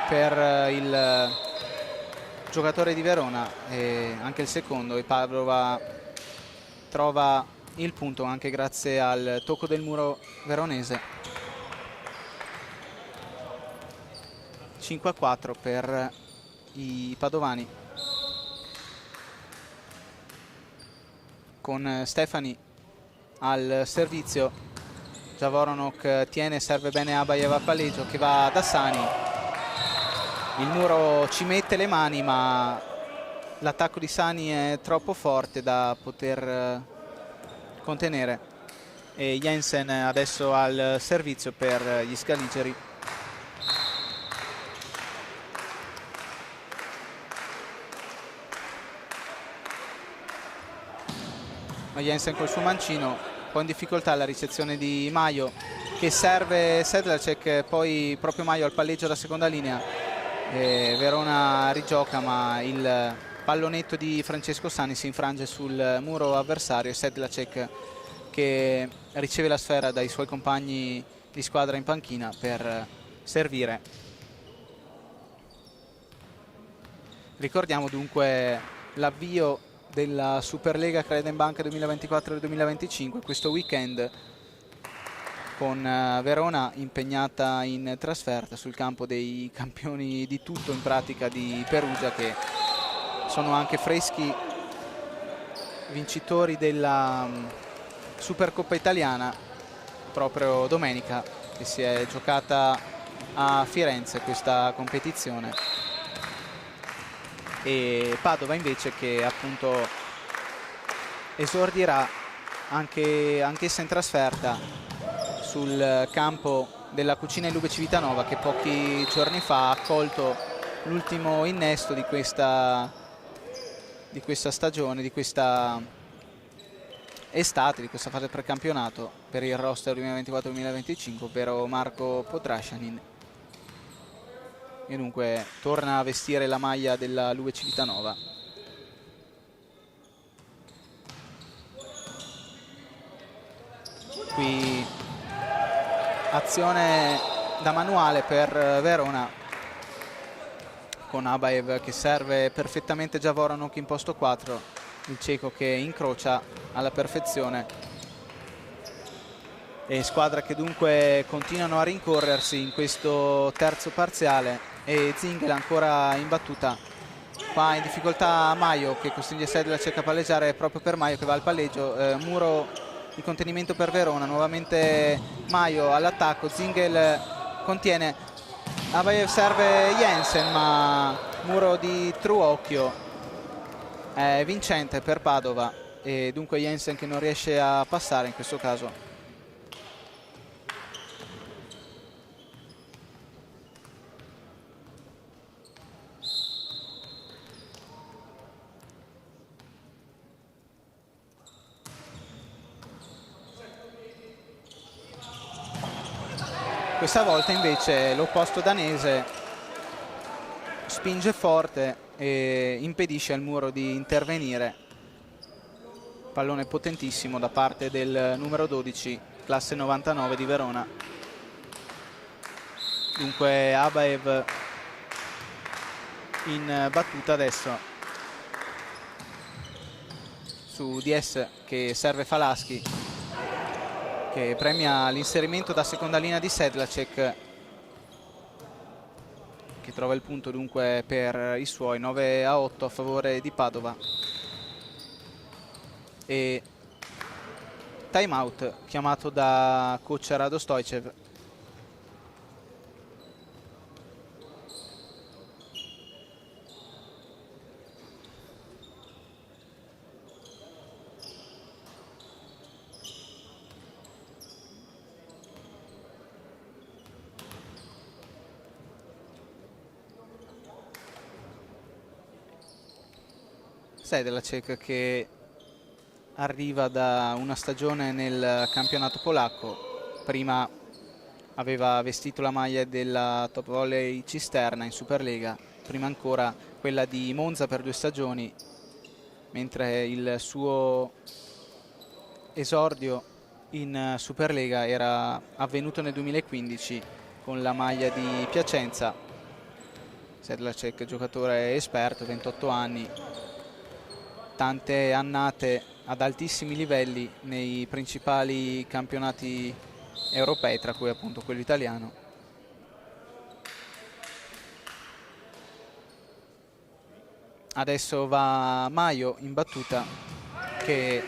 per il giocatore di Verona e anche il secondo, e Padova trova il punto anche grazie al tocco del muro veronese. 5-4 per i padovani, con Stefani al servizio. Javoronok tiene, serve bene Abaev a palleggio che va da Sani. Il muro ci mette le mani, ma l'attacco di Sani è troppo forte da poter contenere. E Jensen adesso al servizio per gli scaligeri. Ma Jensen col suo mancino, un po' in difficoltà la ricezione di Maio che serve Sedlacek, poi proprio Maio al palleggio da seconda linea e Verona rigioca, ma il pallonetto di Francesco Sani si infrange sul muro avversario e Sedlacek che riceve la sfera dai suoi compagni di squadra in panchina per servire. Ricordiamo dunque l'avvio della Superlega Credenbank 2024-2025 questo weekend, con Verona impegnata in trasferta sul campo dei campioni di tutto in pratica di Perugia, che sono anche freschi vincitori della Supercoppa italiana proprio domenica, che si è giocata a Firenze questa competizione. E Padova invece che appunto esordirà anch'essa in trasferta sul campo della Cucina Ilube Civitanova, che pochi giorni fa ha accolto l'ultimo innesto di questa stagione, di questa estate, di questa fase precampionato per il roster 2024-2025, ovvero Marco Potrascianin. E dunque torna a vestire la maglia della Lube Civitanova. Qui azione da manuale per Verona, con Abaev che serve perfettamente Javoronok in posto 4, il ceco che incrocia alla perfezione. E squadra che dunque continuano a rincorrersi in questo terzo parziale, e Zingel ancora in battuta. Qua in difficoltà Maio che costringe Sedlacek a palleggiare proprio per Maio che va al palleggio, muro di contenimento per Verona. Nuovamente Maio all'attacco, Zingel contiene, Abayev serve Jensen, ma muro di Truocchio è vincente per Padova e dunque Jensen che non riesce a passare in questo caso. Questa volta invece l'opposto danese spinge forte e impedisce al muro di intervenire. Pallone potentissimo da parte del numero 12, classe 99 di Verona. Dunque Abaev in battuta adesso su DS che serve Falaschi, che premia l'inserimento da seconda linea di Sedlacek, che trova il punto dunque per i suoi. 9-8 a favore di Padova. E time out chiamato da coach Rado Stoicev. Sedlacek che arriva da una stagione nel campionato polacco, prima aveva vestito la maglia della Top Volley Cisterna in Superlega, prima ancora quella di Monza per 2 stagioni, mentre il suo esordio in Superlega era avvenuto nel 2015 con la maglia di Piacenza. Sedlacek, giocatore esperto, 28 anni, tante annate ad altissimi livelli nei principali campionati europei, tra cui appunto quello italiano. Adesso va Maio in battuta, che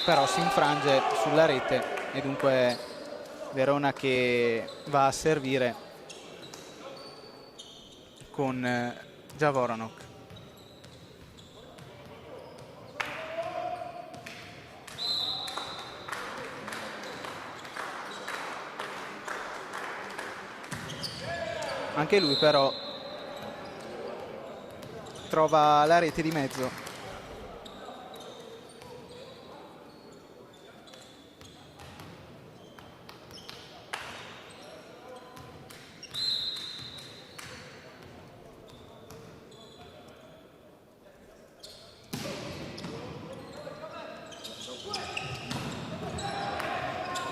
però si infrange sulla rete e dunque Verona che va a servire con Javoronok. Anche lui però trova la rete di mezzo.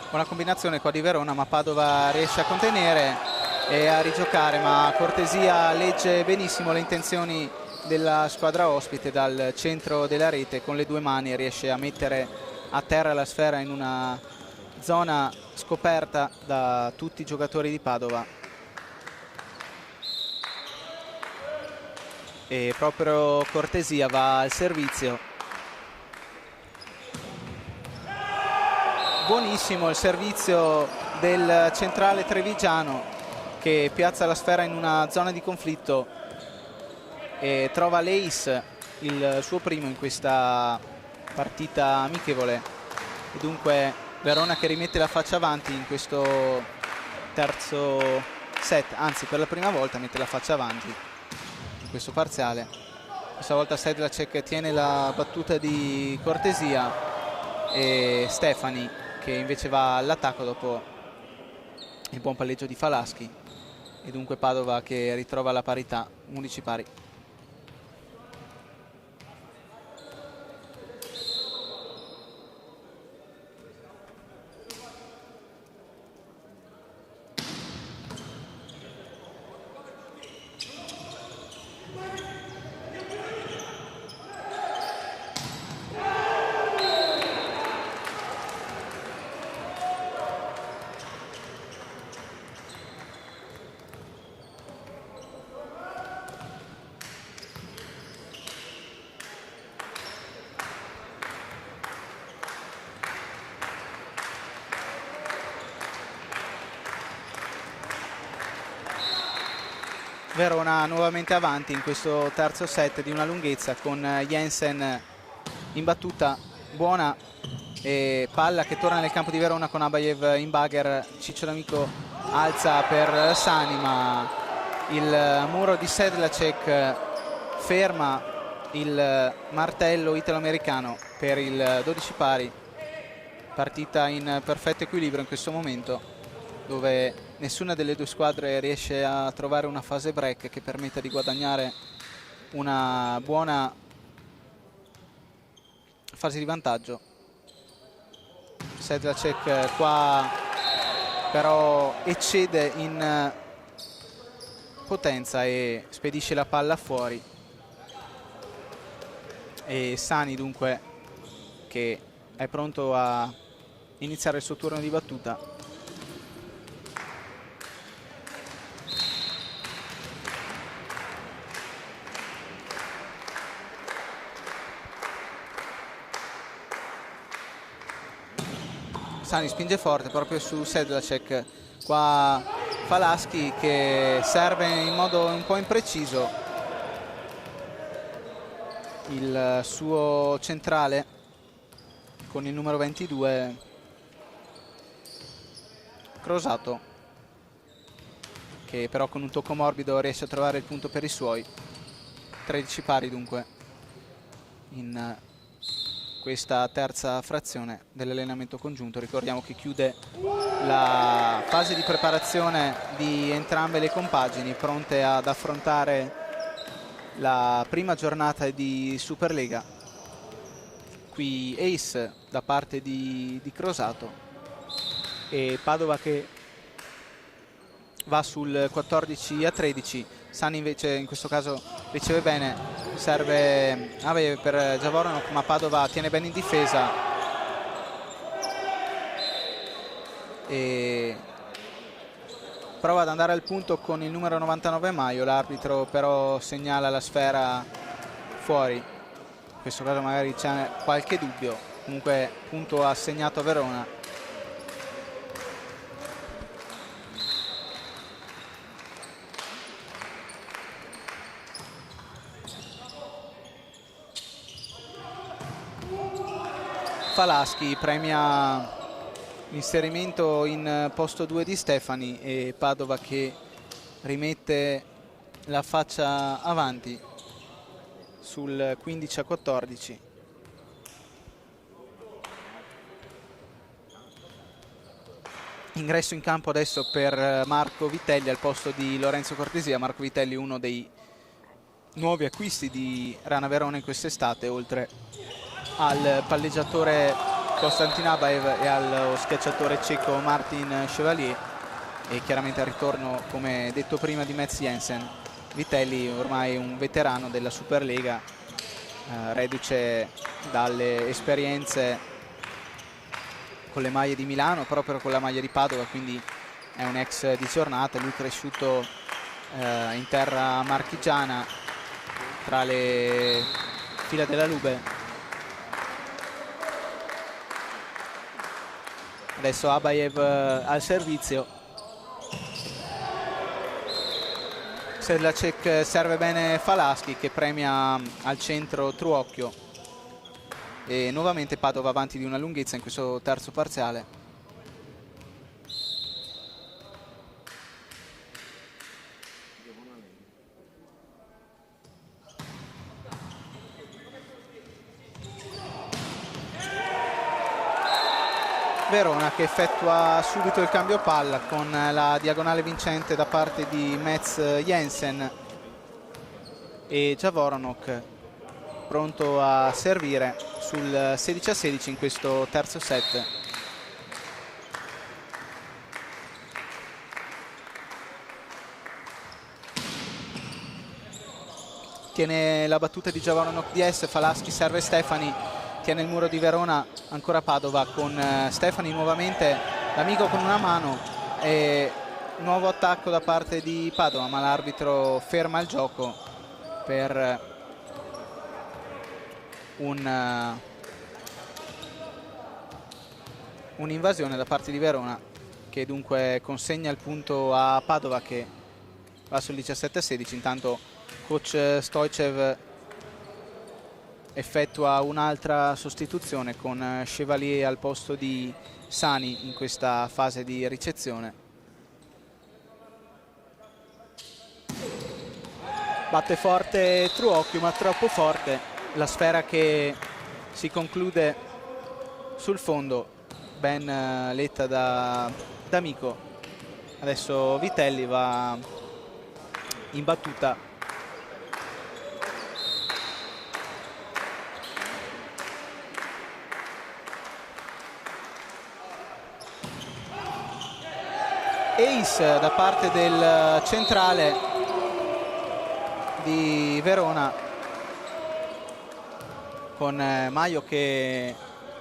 Buona combinazione qua di Verona, ma Padova riesce a contenere e a rigiocare, ma Cortesia legge benissimo le intenzioni della squadra ospite. Dal centro della rete con le 2 mani riesce a mettere a terra la sfera in una zona scoperta da tutti i giocatori di Padova, e proprio Cortesia va al servizio. Buonissimo il servizio del centrale trevigiano, che piazza la sfera in una zona di conflitto e trova l'ace, il suo primo in questa partita amichevole, e dunque Verona che rimette la faccia avanti in questo terzo set, anzi per la prima volta mette la faccia avanti in questo parziale. Questa volta Sedlacek tiene la battuta di Cortesia e Stefani che invece va all'attacco dopo il buon palleggio di Falaschi, e dunque Padova che ritrova la parità, 11 pari. Verona nuovamente avanti in questo terzo set di una lunghezza, con Jensen in battuta buona e palla che torna nel campo di Verona con Abayev in bagger. Ciccio D'Amico alza per Sani, ma il muro di Sedlacek ferma il martello italo-americano per il 12 pari. Partita in perfetto equilibrio in questo momento, dove nessuna delle due squadre riesce a trovare una fase break che permetta di guadagnare una buona fase di vantaggio. Sedlacek qua però eccede in potenza e spedisce la palla fuori, e Sani dunque, che è pronto a iniziare il suo turno di battuta. Sani spinge forte proprio su Sedlacek, qua Falaschi che serve in modo un po' impreciso il suo centrale con il numero 22 Crosato, che però con un tocco morbido riesce a trovare il punto per i suoi. 13 pari dunque in questa terza frazione dell'allenamento congiunto. Ricordiamo che chiude la fase di preparazione di entrambe le compagini, pronte ad affrontare la prima giornata di Superlega. Qui ace da parte di Crosato e Padova che va sul 14-13. Sani invece in questo caso riceve bene, serve per Javorno, ma Padova tiene bene in difesa e prova ad andare al punto con il numero 99 Maio. L'arbitro però segnala la sfera fuori. In questo caso magari c'è qualche dubbio, comunque punto assegnato a Verona. Falaschi premia l'inserimento in posto 2 di Stefani e Padova che rimette la faccia avanti sul 15-14. Ingresso in campo adesso per Marco Vitelli al posto di Lorenzo Cortesia. Marco Vitelli, uno dei nuovi acquisti di Rana Verona in quest'estate, oltre al palleggiatore Konstantin Abayev e allo schiacciatore ceco Martin Chevalier, e chiaramente al ritorno, come detto prima, di Mats Jensen. Vitelli ormai un veterano della Superlega, reduce dalle esperienze con le maglie di Milano, proprio con la maglia di Padova, quindi è un ex di giornata. Lui cresciuto in terra marchigiana tra le fila della Lube. Adesso Abayev al servizio. Sedlacek serve bene Falaschi che premia al centro Truocchio, e nuovamente Padova avanti di una lunghezza in questo terzo parziale. Verona che effettua subito il cambio palla con la diagonale vincente da parte di Mats Jensen, e Javornok pronto a servire sul 16-16 in questo terzo set. Tiene la battuta di Javornok DS, Falaschi serve Stefani, tiene il muro di Verona ancora Padova con Stefani nuovamente, l'amico con una mano, e nuovo attacco da parte di Padova, ma l'arbitro ferma il gioco per un'invasione da parte di Verona, che dunque consegna il punto a Padova, che va sul 17-16. Intanto coach Stoichev effettua un'altra sostituzione con Chevalier al posto di Sani in questa fase di ricezione. Batte forte Truocchio, ma troppo forte. La sfera che si conclude sul fondo, ben letta da Amico. Adesso Vitelli va in battuta. Ace da parte del centrale di Verona, con Maio che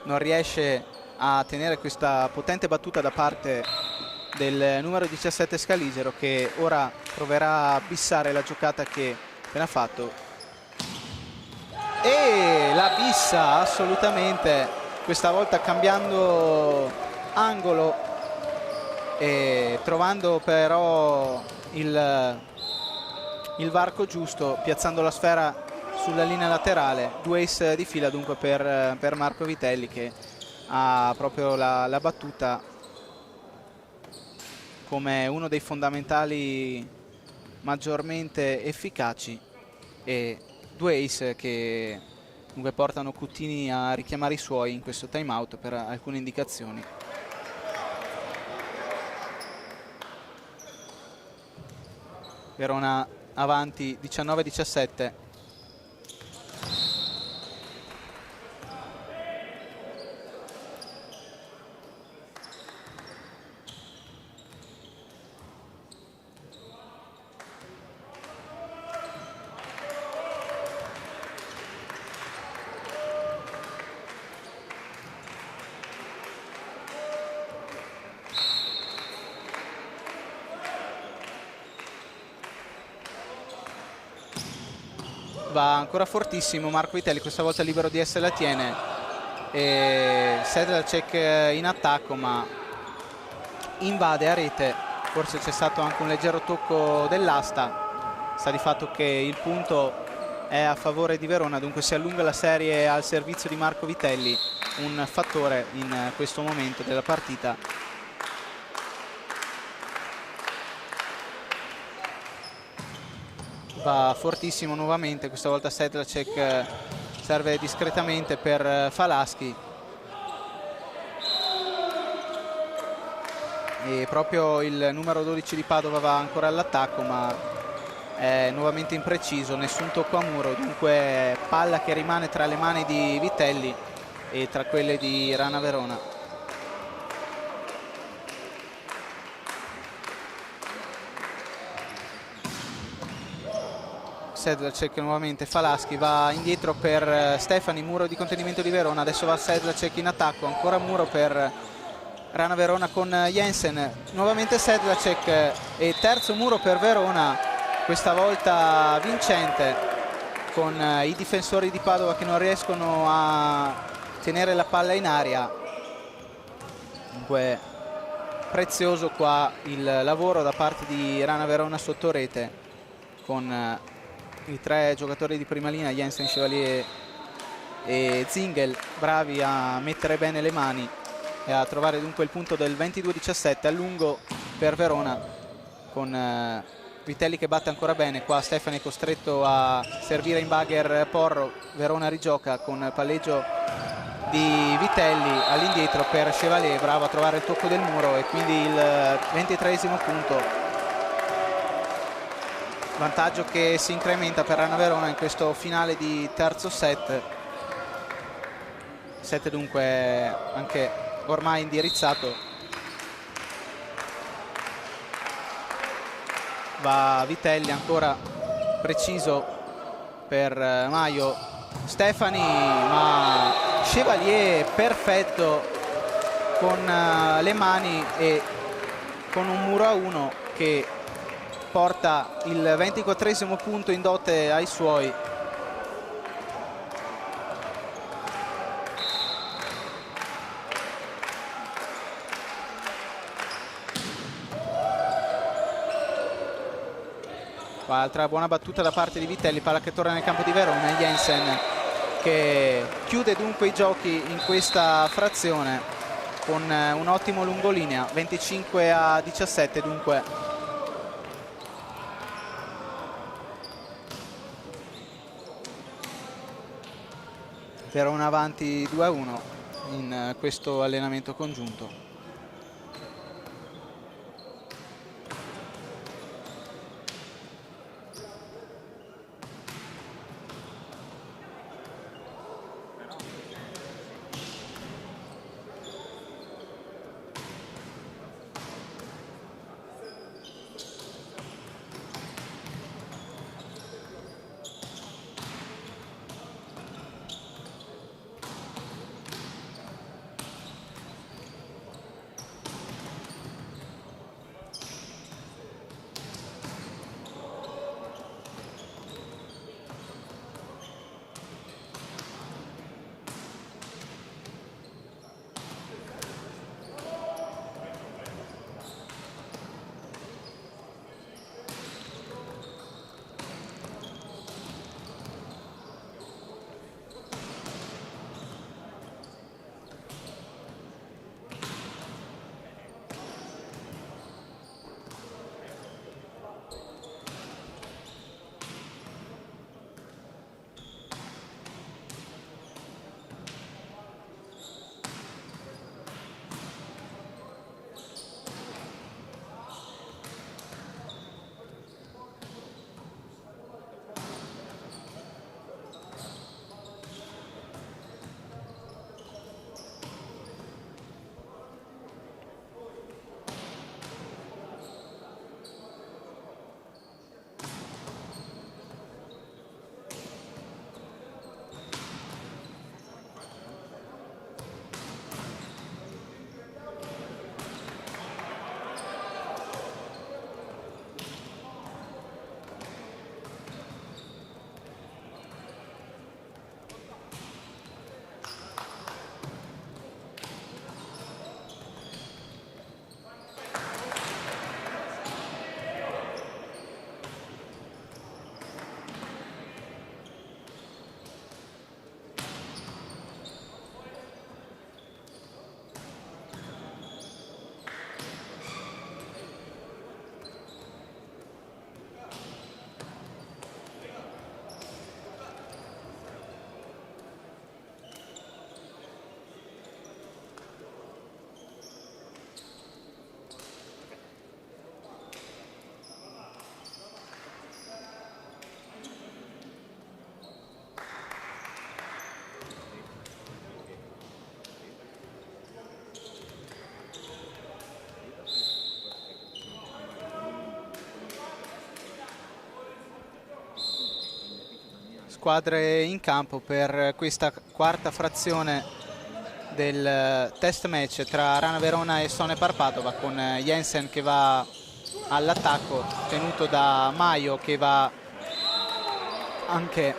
non riesce a tenere questa potente battuta da parte del numero 17 Scalisero, che ora proverà a bissare la giocata che appena fatto, e la bissa assolutamente, questa volta cambiando angolo e trovando però il varco giusto, piazzando la sfera sulla linea laterale. 2 ace di fila dunque per Marco Vitelli, che ha proprio la battuta come uno dei fondamentali maggiormente efficaci, e 2 ace che dunque portano Cuttini a richiamare i suoi in questo time out per alcune indicazioni. Verona avanti 19-17. Va ancora fortissimo Marco Vitelli, questa volta libero di essere la tiene, e Sedlacek in attacco, ma invade a rete. Forse c'è stato anche un leggero tocco dell'asta. Sta di fatto che il punto è a favore di Verona, dunque si allunga la serie al servizio di Marco Vitelli, un fattore in questo momento della partita. Va fortissimo nuovamente, questa volta Sedlacek serve discretamente per Falaschi, e proprio il numero 12 di Padova va ancora all'attacco, ma è nuovamente impreciso, nessun tocco a muro, dunque palla che rimane tra le mani di Vitelli e tra quelle di Rana Verona. Sedlacek nuovamente, Falaschi va indietro per Stefani, muro di contenimento di Verona, adesso va Sedlacek in attacco, ancora muro per Rana Verona con Jensen, nuovamente Sedlacek e terzo muro per Verona, questa volta vincente, con i difensori di Padova che non riescono a tenere la palla in aria. Dunque prezioso qua il lavoro da parte di Rana Verona sotto rete, con i 3 giocatori di prima linea, Jensen, Chevalier e Zingel, bravi a mettere bene le mani e a trovare dunque il punto del 22-17 a lungo per Verona, con Vitelli che batte ancora bene. Qua Stefani è costretto a servire in bagger Porro, Verona rigioca con palleggio di Vitelli all'indietro per Chevalier, bravo a trovare il tocco del muro, e quindi il 23esimo punto. Vantaggio che si incrementa per Rana Verona in questo finale di terzo set. Set dunque anche ormai indirizzato. Va Vitelli ancora preciso per Maio, Stefani, ma Chevalier perfetto con le mani e con un muro a 1 che porta il 24esimo punto in dote ai suoi. Qua altra buona battuta da parte di Vitelli, palla che torna nel campo di Verona. Jensen che chiude dunque i giochi in questa frazione con un ottimo lungolinea, 25-17 dunque. Verona avanti 2-1 in questo allenamento congiunto. Squadre in campo per questa quarta frazione del test match tra Rana Verona e Sonepar Padova, con Jensen che va all'attacco, tenuto da Maio che va anche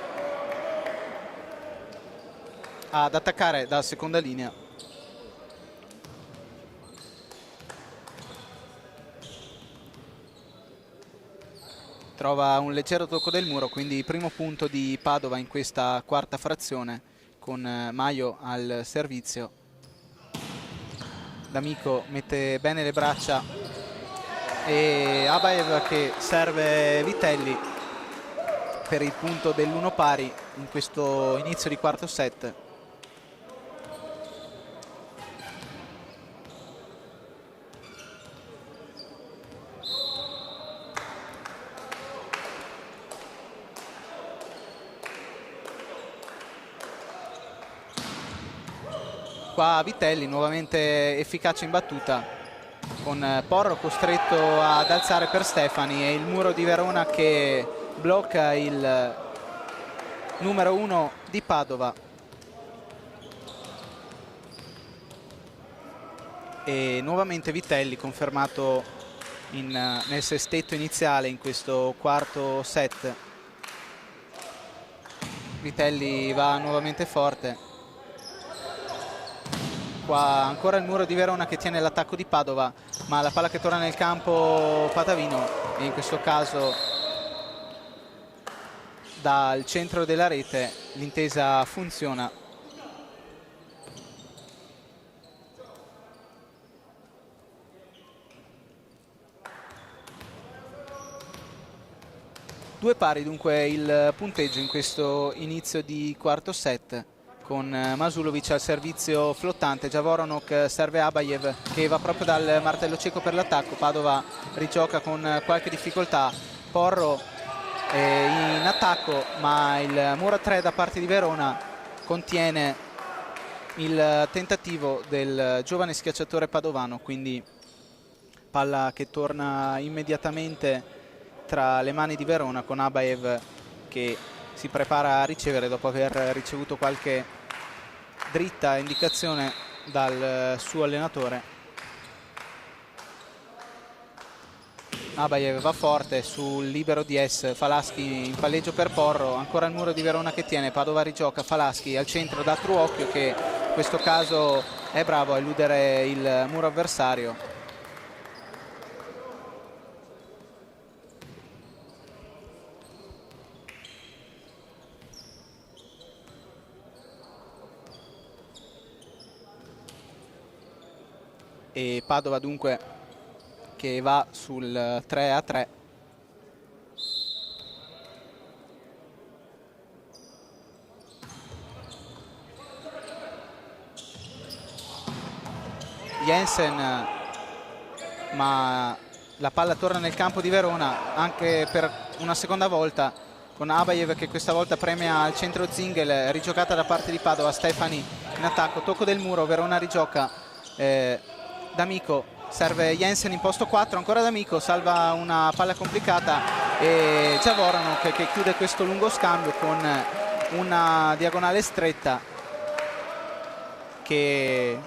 ad attaccare da seconda linea. Trova un leggero tocco del muro, quindi primo punto di Padova in questa quarta frazione, con Maio al servizio. D'Amico mette bene le braccia e Abaev che serve Vitelli per il punto dell'1 pari in questo inizio di quarto set. Qua Vitelli nuovamente efficace in battuta, con Porro costretto ad alzare per Stefani e il muro di Verona che blocca il numero 1 di Padova. E nuovamente Vitelli confermato nel sestetto iniziale in questo quarto set. Vitelli va nuovamente forte. Qua ancora il muro di Verona che tiene l'attacco di Padova, ma la palla che torna nel campo patavino, e in questo caso dal centro della rete, l'intesa funziona. Due pari dunque il punteggio in questo inizio di quarto set, con Masulovic al servizio flottante. Javoronok serve Abayev che va proprio dal martello cieco per l'attacco. Padova rigioca con qualche difficoltà. Porro in attacco, ma il muro a 3 da parte di Verona contiene il tentativo del giovane schiacciatore padovano, quindi palla che torna immediatamente tra le mani di Verona, con Abayev che si prepara a ricevere dopo aver ricevuto qualche dritta indicazione dal suo allenatore. Abayev va forte sul libero DS, Falaschi in palleggio per Porro, ancora il muro di Verona che tiene, Padova rigioca, Falaschi al centro da Truocchio che in questo caso è bravo a eludere il muro avversario. E Padova dunque che va sul 3-3. Jensen, ma la palla torna nel campo di Verona anche per una seconda volta, con Abayev che questa volta premia al centro Zingel, rigiocata da parte di Padova. Stefani in attacco, tocco del muro, Verona rigioca, D'Amico serve Jensen in posto 4, ancora D'Amico, salva una palla complicata e Javoronok che chiude questo lungo scambio con una diagonale stretta che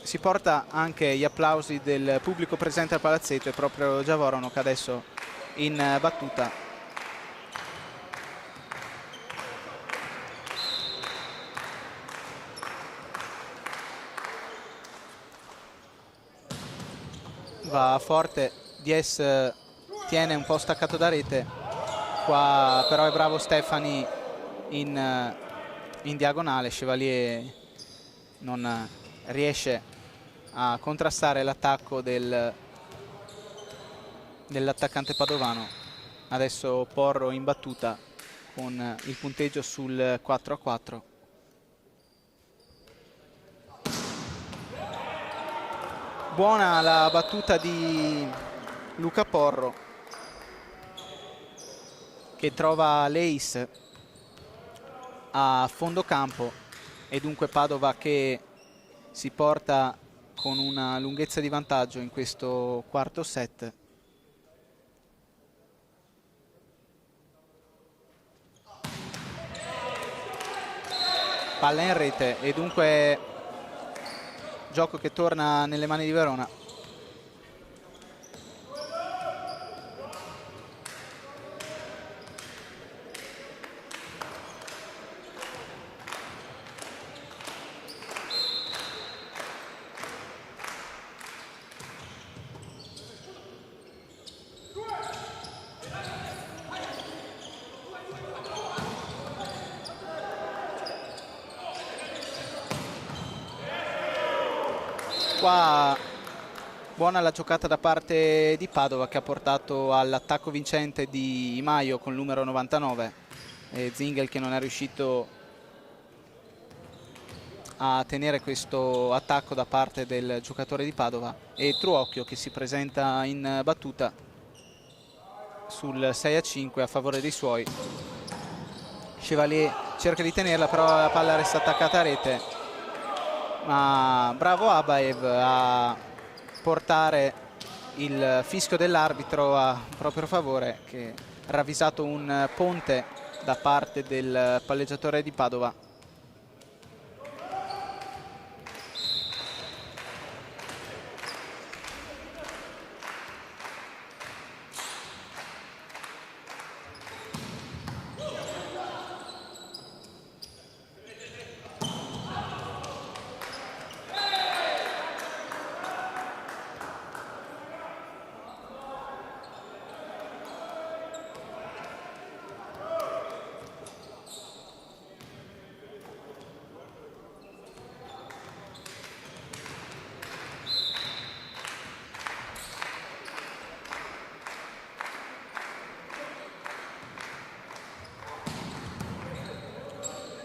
si porta anche gli applausi del pubblico presente al palazzetto. E proprio Javoronok adesso in battuta. Va forte, Dies tiene un po' staccato da rete, qua però è bravo Stefani in diagonale. Chevalier non riesce a contrastare l'attacco dell'attaccante padovano. Adesso Porro in battuta con il punteggio sul 4-4. Buona la battuta di Luca Porro che trova l'ace a fondo campo, e dunque Padova che si porta con una lunghezza di vantaggio in questo quarto set. Palla in rete e dunque gioco che torna nelle mani di Verona. Qua buona la giocata da parte di Padova che ha portato all'attacco vincente di Maio con il numero 99, e Zingel che non è riuscito a tenere questo attacco da parte del giocatore di Padova, e Truocchio che si presenta in battuta sul 6-5 a favore dei suoi. Chevalier cerca di tenerla, però la palla resta attaccata a rete, ma bravo Abayev a portare il fischio dell'arbitro a proprio favore, che ha ravvisato un ponte da parte del palleggiatore di Padova.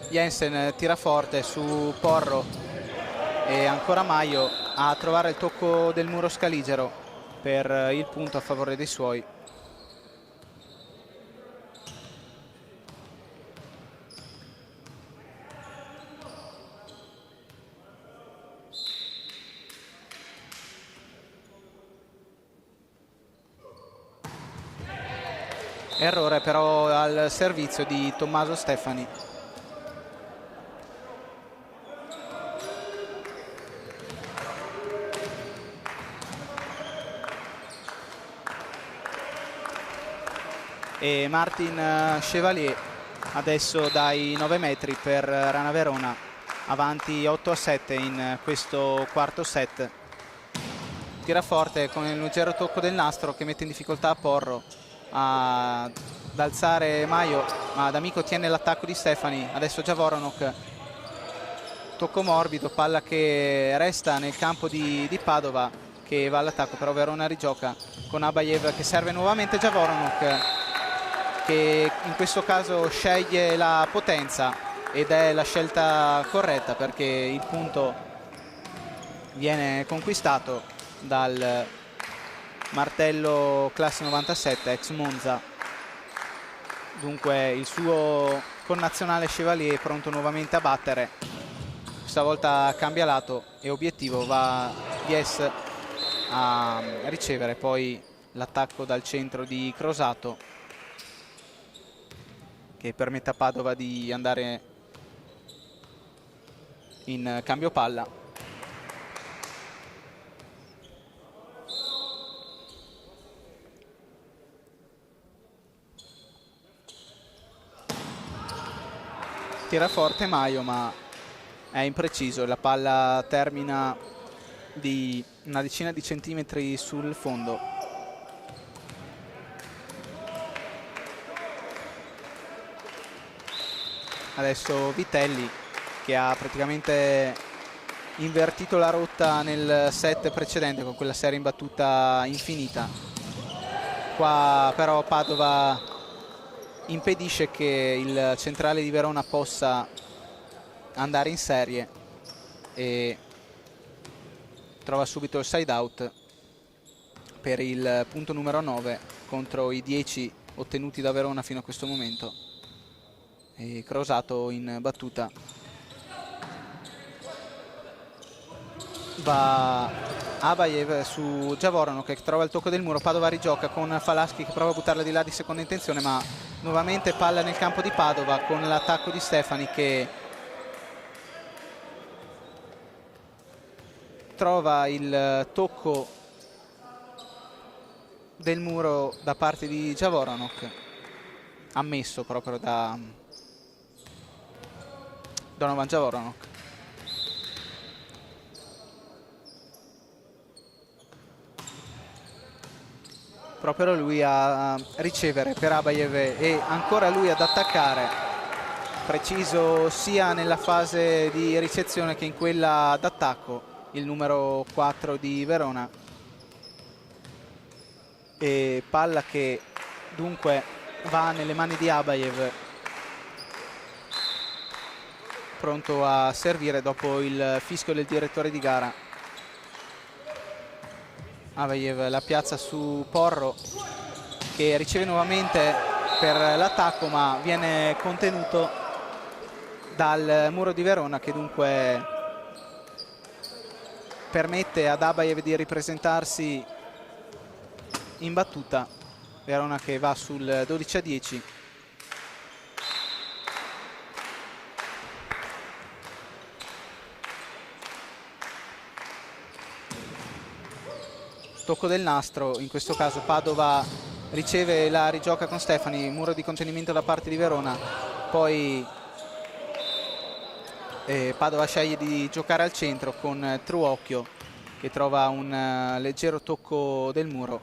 Jensen tira forte su Porro e ancora Maio a trovare il tocco del muro scaligero per il punto a favore dei suoi. Errore però al servizio di Tommaso Stefani. E Martin Chevalier adesso dai 9 metri per Rana Verona, avanti 8-7 in questo quarto set. Tira forte con il leggero tocco del nastro che mette in difficoltà Porro ad alzare Maio, ma D'Amico tiene l'attacco di Stefani. Adesso Javoronok, tocco morbido, palla che resta nel campo di Padova che va all'attacco, però Verona rigioca con Abayev che serve nuovamente Javoronok, che in questo caso sceglie la potenza ed è la scelta corretta perché il punto viene conquistato dal martello classe 97 ex Monza. Dunque il suo connazionale Chevalier è pronto nuovamente a battere, questa volta cambia lato e obiettivo va Vies a ricevere poi l'attacco dal centro di Crosato che permette a Padova di andare in cambio palla. Tira forte Maio ma è impreciso, la palla termina di una decina di centimetri sul fondo. Adesso Vitelli che ha praticamente invertito la rotta nel set precedente con quella serie imbattuta infinita. Qua però Padova impedisce che il centrale di Verona possa andare in serie e trova subito il side out per il punto numero 9 contro i 10 ottenuti da Verona fino a questo momento. E Crosato in battuta va Abayev su Javorano che trova il tocco del muro. Padova rigioca con Falaschi che prova a buttarla di là di seconda intenzione, ma nuovamente palla nel campo di Padova con l'attacco di Stefani che trova il tocco del muro da parte di Javoronok, ammesso proprio da Donovan Javoronok. Proprio lui a ricevere per Abayev e ancora lui ad attaccare, preciso sia nella fase di ricezione che in quella d'attacco, il numero 4 di Verona. E palla che dunque va nelle mani di Abayev, pronto a servire dopo il fischio del direttore di gara. Abayev la piazza su Porro che riceve nuovamente per l'attacco ma viene contenuto dal muro di Verona che dunque permette ad Abayev di ripresentarsi in battuta. Verona che va sul 12-10. Tocco del nastro, in questo caso Padova riceve la rigioca con Stefani, muro di contenimento da parte di Verona, poi Padova sceglie di giocare al centro con Truocchio che trova un leggero tocco del muro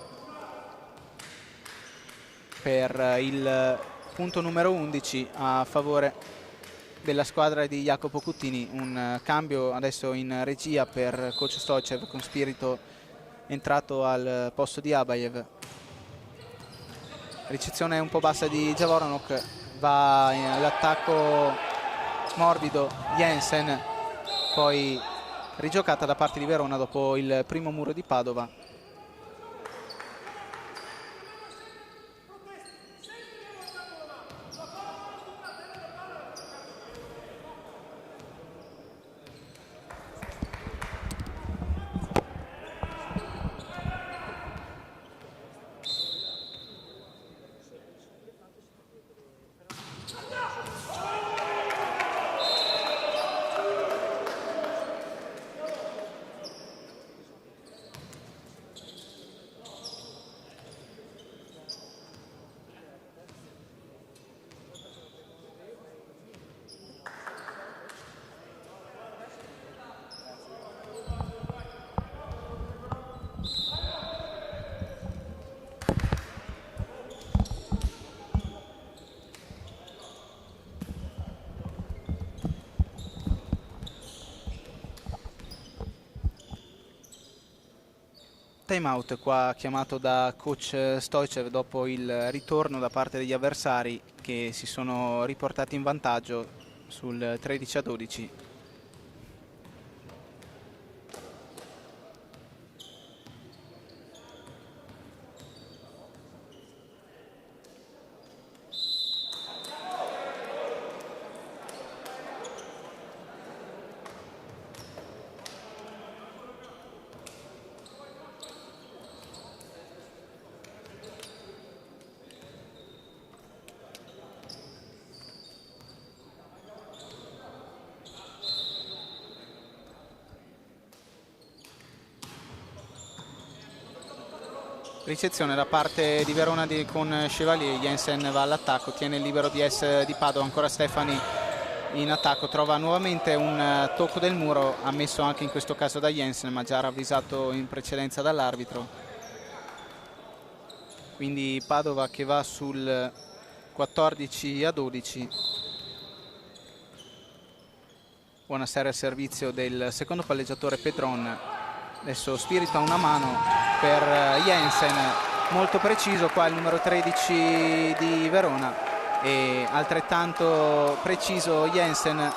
per il punto numero 11 a favore della squadra di Jacopo Cuttini. Un cambio adesso in regia per coach Stoicev con Spirito entrato al posto di Abayev. Ricezione un po' bassa di Javoronok, va all'attacco morbido Jensen, poi rigiocata da parte di Verona dopo il primo muro di Padova. Time out qua chiamato da coach Stoicev dopo il ritorno da parte degli avversari che si sono riportati in vantaggio sul 13-12. Ricezione da parte di Verona con Chevalier. Jensen va all'attacco, tiene il libero di Padova, ancora Stefani in attacco, trova nuovamente un tocco del muro ammesso anche in questo caso da Jensen, ma già ravvisato in precedenza dall'arbitro. Quindi Padova che va sul 14-12. Buona serie al servizio del secondo palleggiatore Pedron. Adesso spirito a una mano per Jensen, molto preciso qua il numero 13 di Verona, e altrettanto preciso Jensen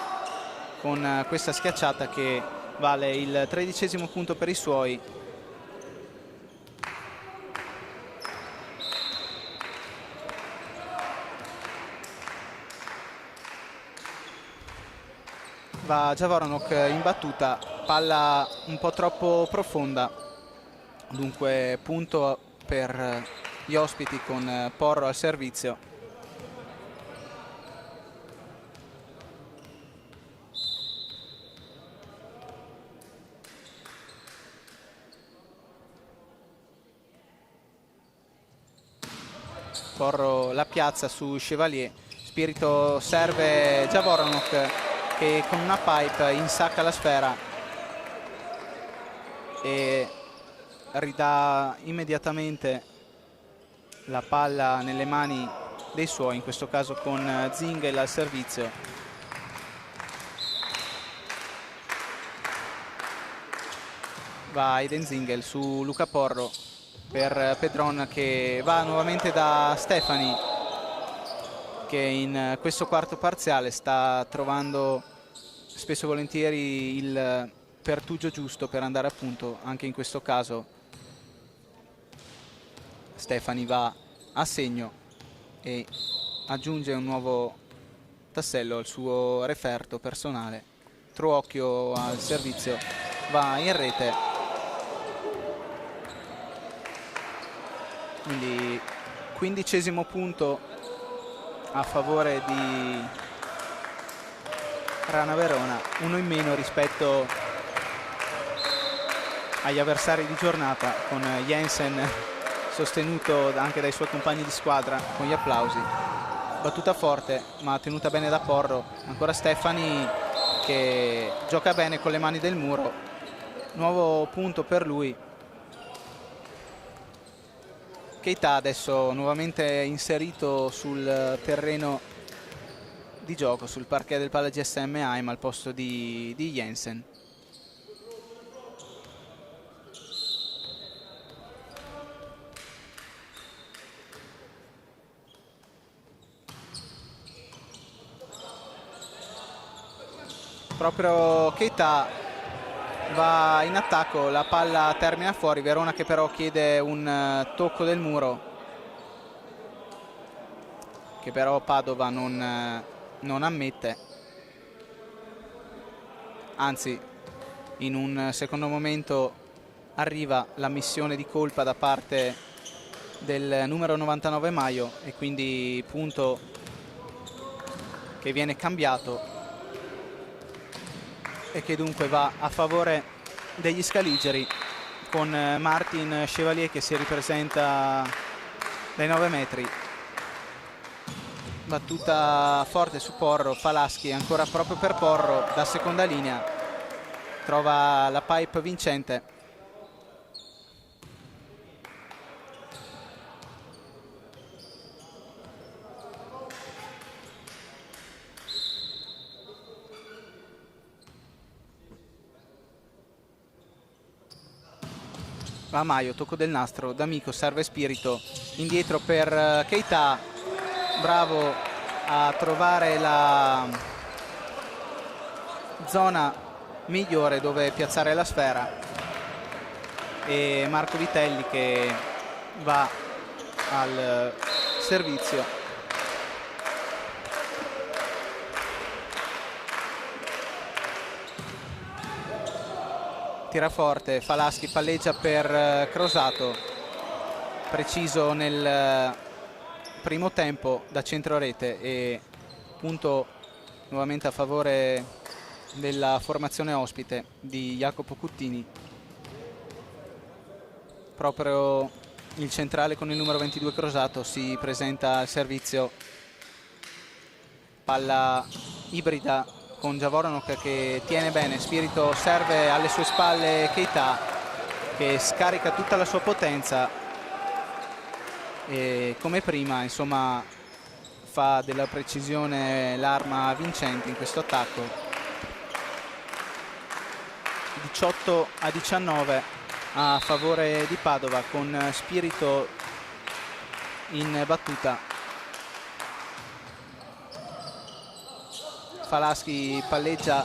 con questa schiacciata che vale il 13° punto per i suoi. Va Javoronok in battuta, palla un po' troppo profonda, dunque punto per gli ospiti con Porro al servizio. Porro la piazza su Chevalier, spirito serve Javoronok che con una pipe insacca la sfera e ridà immediatamente la palla nelle mani dei suoi, in questo caso con Zingel al servizio. Va Aiden Zingel su Luca Porro per Pedron che va nuovamente da Stefani, che in questo quarto parziale sta trovando spesso e volentieri il pertugio giusto per andare a punto. Anche in questo caso Stefani va a segno e aggiunge un nuovo tassello al suo referto personale. Truocchio al servizio, va in rete, quindi 15° punto a favore di Rana Verona, uno in meno rispetto agli avversari di giornata, con Jensen sostenuto anche dai suoi compagni di squadra con gli applausi. Battuta forte ma tenuta bene da Porro, ancora Stefani che gioca bene con le mani del muro, nuovo punto per lui. Keita adesso nuovamente inserito sul terreno di gioco, sul parquet del Pala GSM Heim al posto di Jensen. proprio Keita va in attacco, la palla termina fuori, Verona che però chiede un tocco del muro, che però Padova non ammette, anzi in un secondo momento arriva l'ammissione di colpa da parte del numero 99 Maio e quindi punto che viene cambiato e che dunque va a favore degli scaligeri, con Martin Chevalier che si ripresenta dai 9 metri. Battuta forte su Porro, Falaschi ancora proprio per Porro da seconda linea, trova la pipe vincente. Va Maio, tocco del nastro, D'Amico serve Spirito, indietro per Keita, bravo a trovare la zona migliore dove piazzare la sfera, e Marco Vitelli che va al servizio. Tira forte, Falaschi palleggia per Crosato, preciso nel primo tempo da centro rete, e punto nuovamente a favore della formazione ospite di Jacopo Cuttini. Proprio il centrale con il numero 22 Crosato si presenta al servizio, palla ibrida con Javoronok che tiene bene, Spirito serve alle sue spalle Keita che scarica tutta la sua potenza e come prima insomma fa della precisione l'arma vincente in questo attacco. 18-19 a favore di Padova, con Spirito in battuta. Falaschi palleggia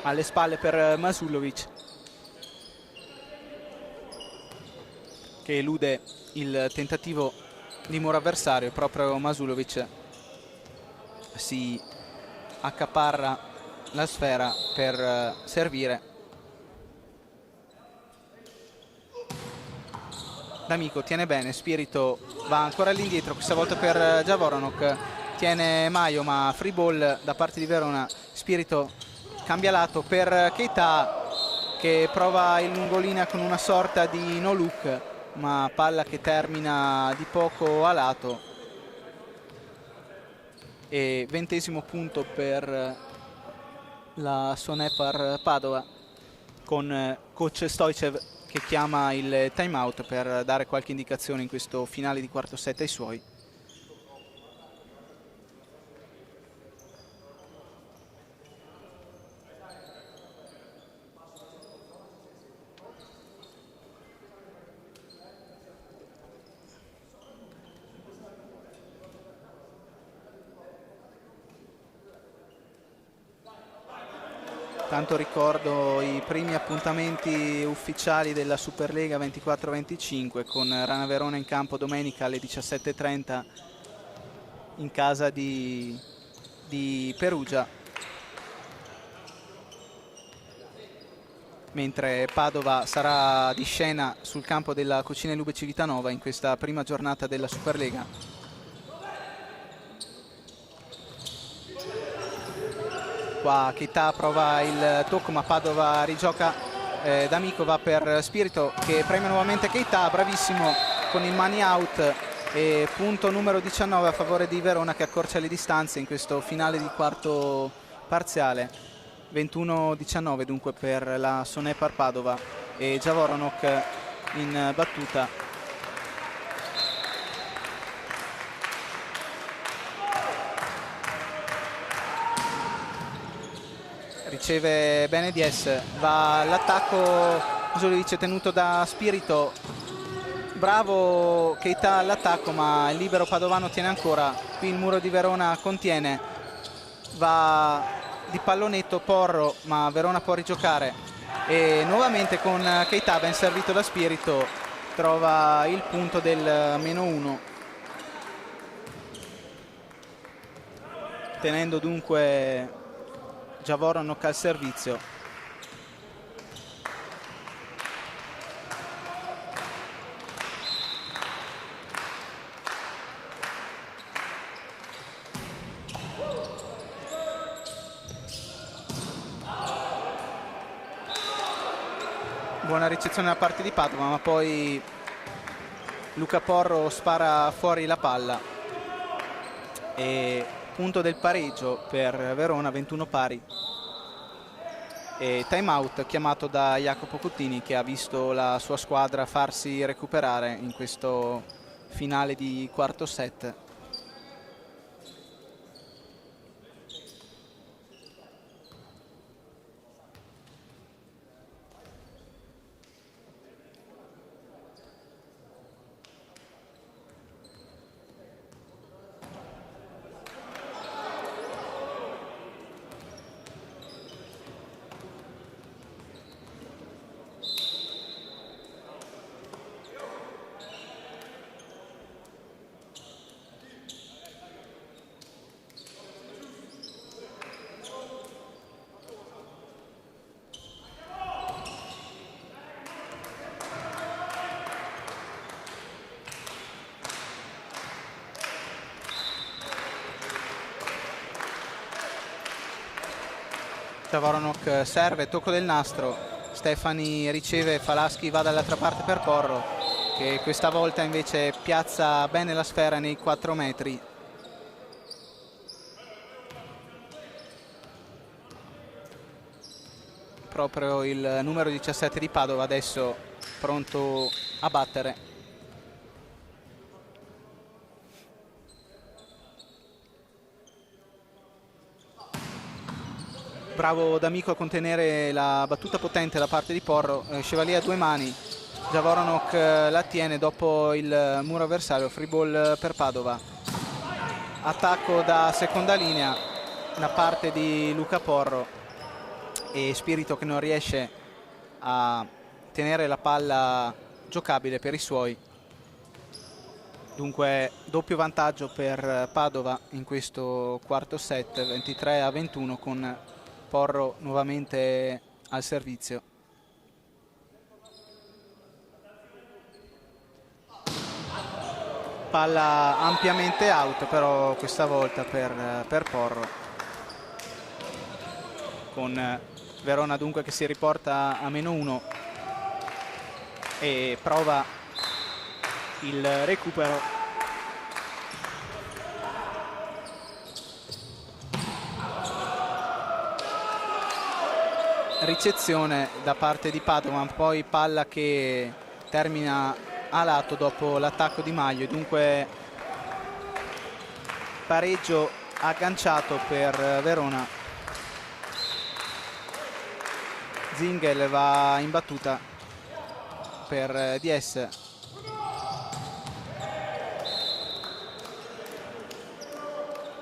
alle spalle per Masulovic che elude il tentativo di muro avversario. Proprio Masulovic si accaparra la sfera per servire. D'Amico tiene bene, Spirito va ancora all'indietro, questa volta per Javoronok, tiene Maio ma free ball da parte di Verona. Spirito cambia lato per Keita che prova il lungolinea con una sorta di no look, ma palla che termina di poco a lato. E 20° punto per la Sonepar Padova, con coach Stoicev che chiama il time out per dare qualche indicazione in questo finale di quarto set ai suoi. Tanto ricordo i primi appuntamenti ufficiali della Superlega 24-25 con Rana Verona in campo domenica alle 17:30 in casa di Perugia, mentre Padova sarà di scena sul campo della Cucine Lube Civitanova in questa prima giornata della Superlega. Qua Keita prova il tocco ma Padova rigioca, D'Amico va per Spirito che preme nuovamente Keita, bravissimo con il money out, e punto numero 19 a favore di Verona che accorcia le distanze in questo finale di quarto parziale. 21-19 dunque per la Sonepar Padova, e Javoronok in battuta. Riceve bene Dies, va all'attacco, Masulovic tenuto da Spirito, bravo Keita all'attacco ma il libero padovano tiene ancora, qui il muro di Verona contiene, va di pallonetto Porro, ma Verona può rigiocare e nuovamente con Keita ben servito da Spirito trova il punto del -1, tenendo dunque Javornok al servizio. Buona ricezione da parte di Padova, ma poi Luca Porro spara fuori la palla e punto del pareggio per Verona, 21 pari. E time out chiamato da Jacopo Cottini, che ha visto la sua squadra farsi recuperare in questo finale di quarto set. Javornok serve, tocco del nastro, Stefani riceve, Falaschi va dall'altra parte per Porro, che questa volta invece piazza bene la sfera nei 4 metri. Proprio il numero 17 di Padova adesso pronto a battere. Bravo D'Amico a contenere la battuta potente da parte di Porro, Chevalier a 2 mani, Javornok la tiene dopo il muro avversario, free ball per Padova. Attacco da seconda linea da parte di Luca Porro e Spirito che non riesce a tenere la palla giocabile per i suoi. Dunque doppio vantaggio per Padova in questo quarto set, 23-21, con Porro nuovamente al servizio. Palla ampiamente out, però questa volta per Porro, con Verona dunque che si riporta a -1 e prova il recupero. Ricezione da parte di Padova, poi palla che termina a lato dopo l'attacco di Maglio, dunque pareggio agganciato per Verona. Zingel va in battuta per DS.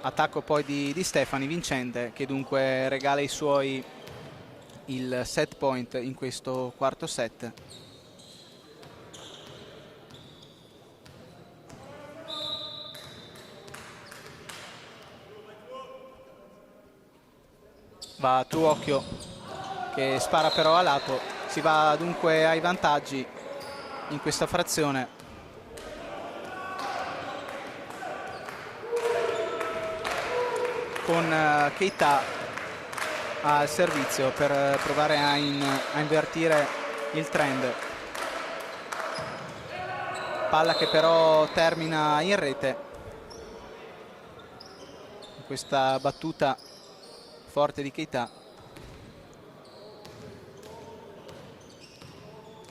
Attacco poi di Stefani vincente, che dunque regala i suoi il set point in questo quarto set. Va Truocchio che spara però a lato, si va dunque ai vantaggi in questa frazione. Con Keita al servizio per provare a invertire il trend. Palla che però termina in rete. Questa battuta forte di Keita.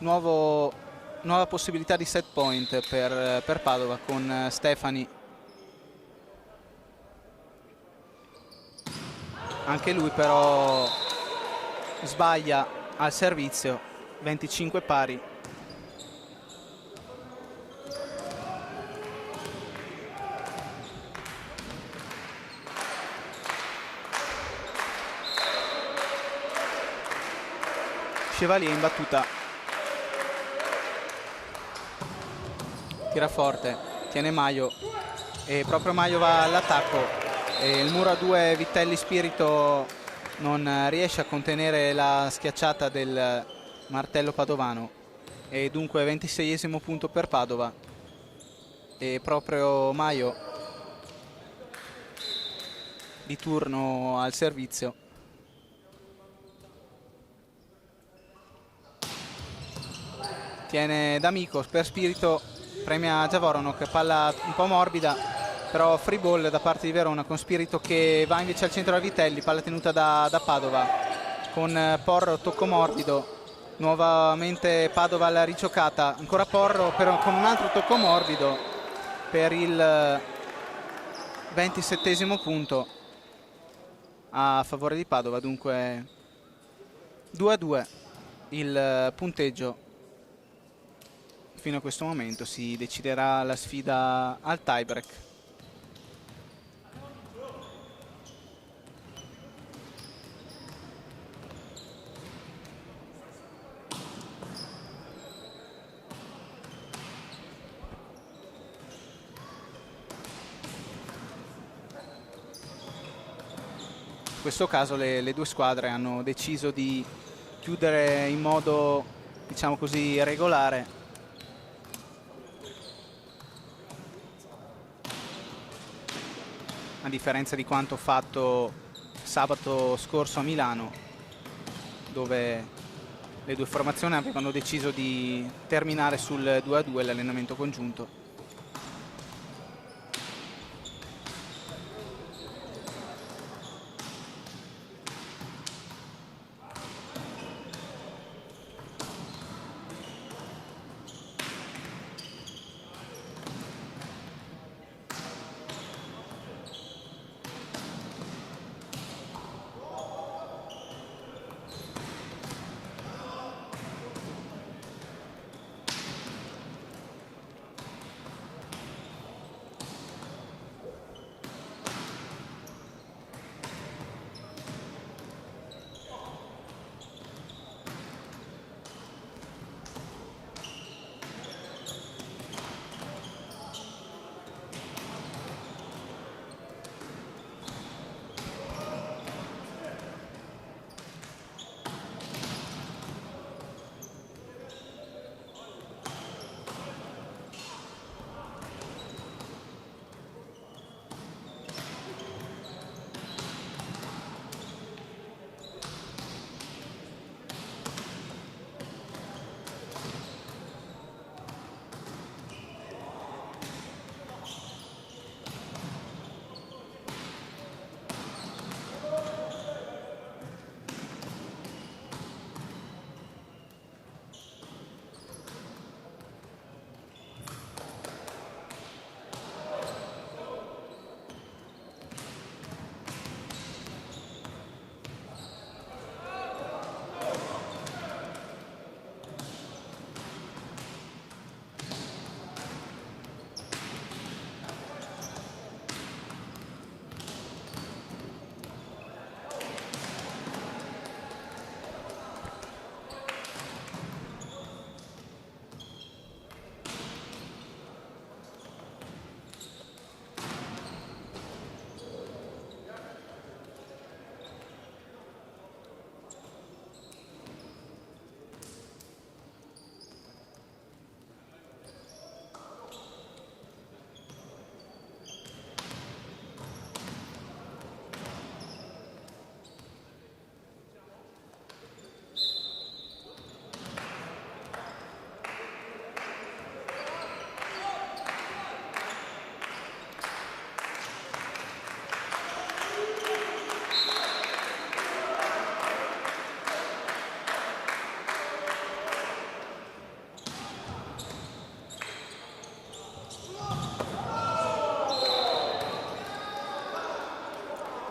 Nuova possibilità di set point per Padova, con Stefani. Anche lui però sbaglia al servizio, 25 pari. Chevalier in battuta, tira forte, tiene Maio e proprio Maio va all'attacco e il muro a 2 Vitelli Spirito non riesce a contenere la schiacciata del martello padovano e dunque 26esimo punto per Padova e proprio Maio di turno al servizio. Tiene D'Amico per Spirito, premia Javoronok, palla un po' morbida, però free ball da parte di Verona con Spirito che va invece al centro da Vitelli, palla tenuta da Padova con Porro, tocco morbido, nuovamente Padova alla rigiocata, ancora Porro con un altro tocco morbido per il 27esimo punto a favore di Padova, dunque 2-2 il punteggio. Fino a questo momento si deciderà la sfida al tiebreak. In questo caso le due squadre hanno deciso di chiudere in modo, diciamo così, regolare, a differenza di quanto fatto sabato scorso a Milano, dove le due formazioni avevano deciso di terminare sul 2-2 l'allenamento congiunto.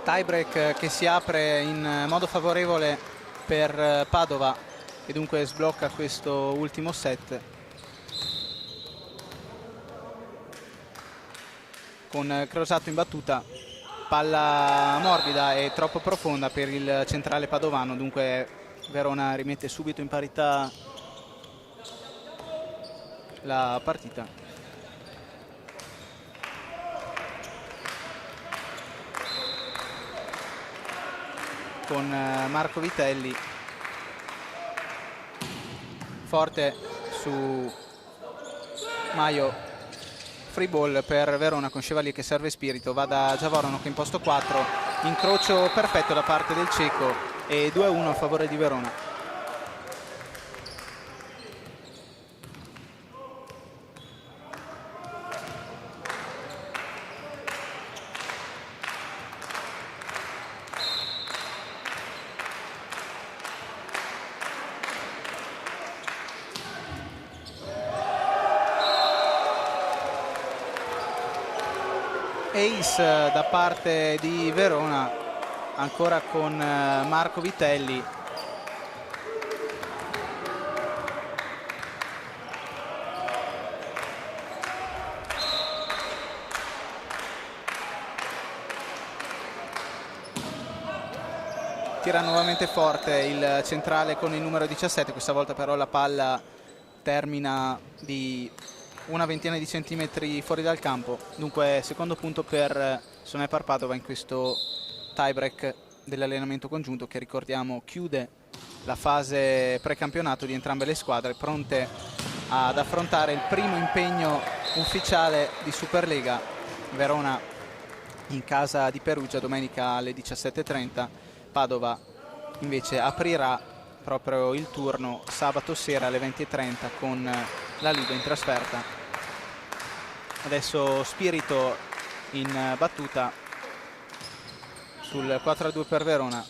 Tiebreak che si apre in modo favorevole per Padova e dunque sblocca questo ultimo set con Crosato in battuta, palla morbida e troppo profonda per il centrale padovano, dunque Verona rimette subito in parità la partita. Con Marco Vitelli forte su Maio, free ball per Verona con Chevalier che serve Spirito, va da Giavorono che in posto 4, incrocio perfetto da parte del ceco e 2-1 a favore di Verona. Ace da parte di Verona, ancora con Marco Vitelli. Tira nuovamente forte il centrale con il numero 17, questa volta però la palla termina di una ventina di centimetri fuori dal campo. Dunque secondo punto per Sonepar Padova in questo tiebreak dell'allenamento congiunto che, ricordiamo, chiude la fase precampionato di entrambe le squadre, pronte ad affrontare il primo impegno ufficiale di Superlega. Verona in casa di Perugia domenica alle 17:30, Padova invece aprirà proprio il turno sabato sera alle 20:30 con la Liga in trasferta. Adesso Spirito in battuta sul 4-2 per Verona.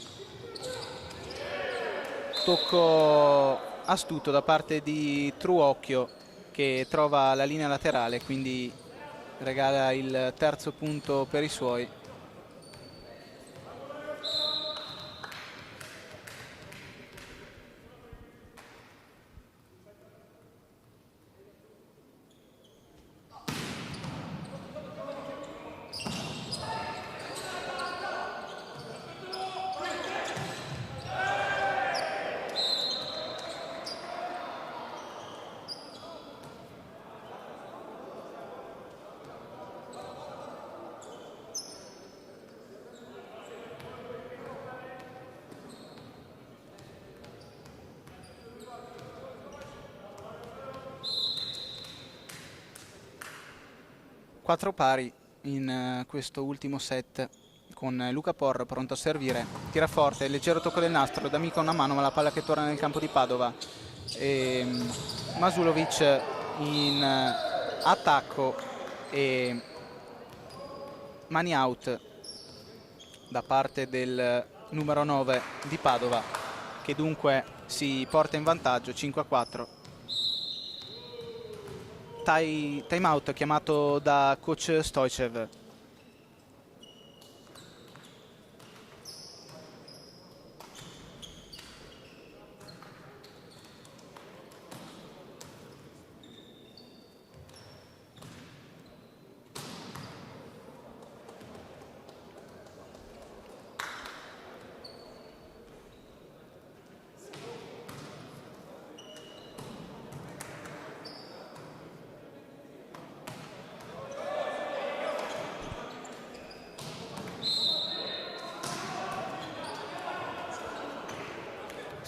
Tocco astuto da parte di Truocchio che trova la linea laterale, quindi regala il terzo punto per i suoi. Quattro pari in questo ultimo set, con Luca Porro pronto a servire, tira forte, leggero tocco del nastro, D'Amico una mano ma la palla che torna nel campo di Padova, e Masulovic in attacco e mani out da parte del numero 9 di Padova, che dunque si porta in vantaggio 5-4. Time out chiamato da coach Stoichev.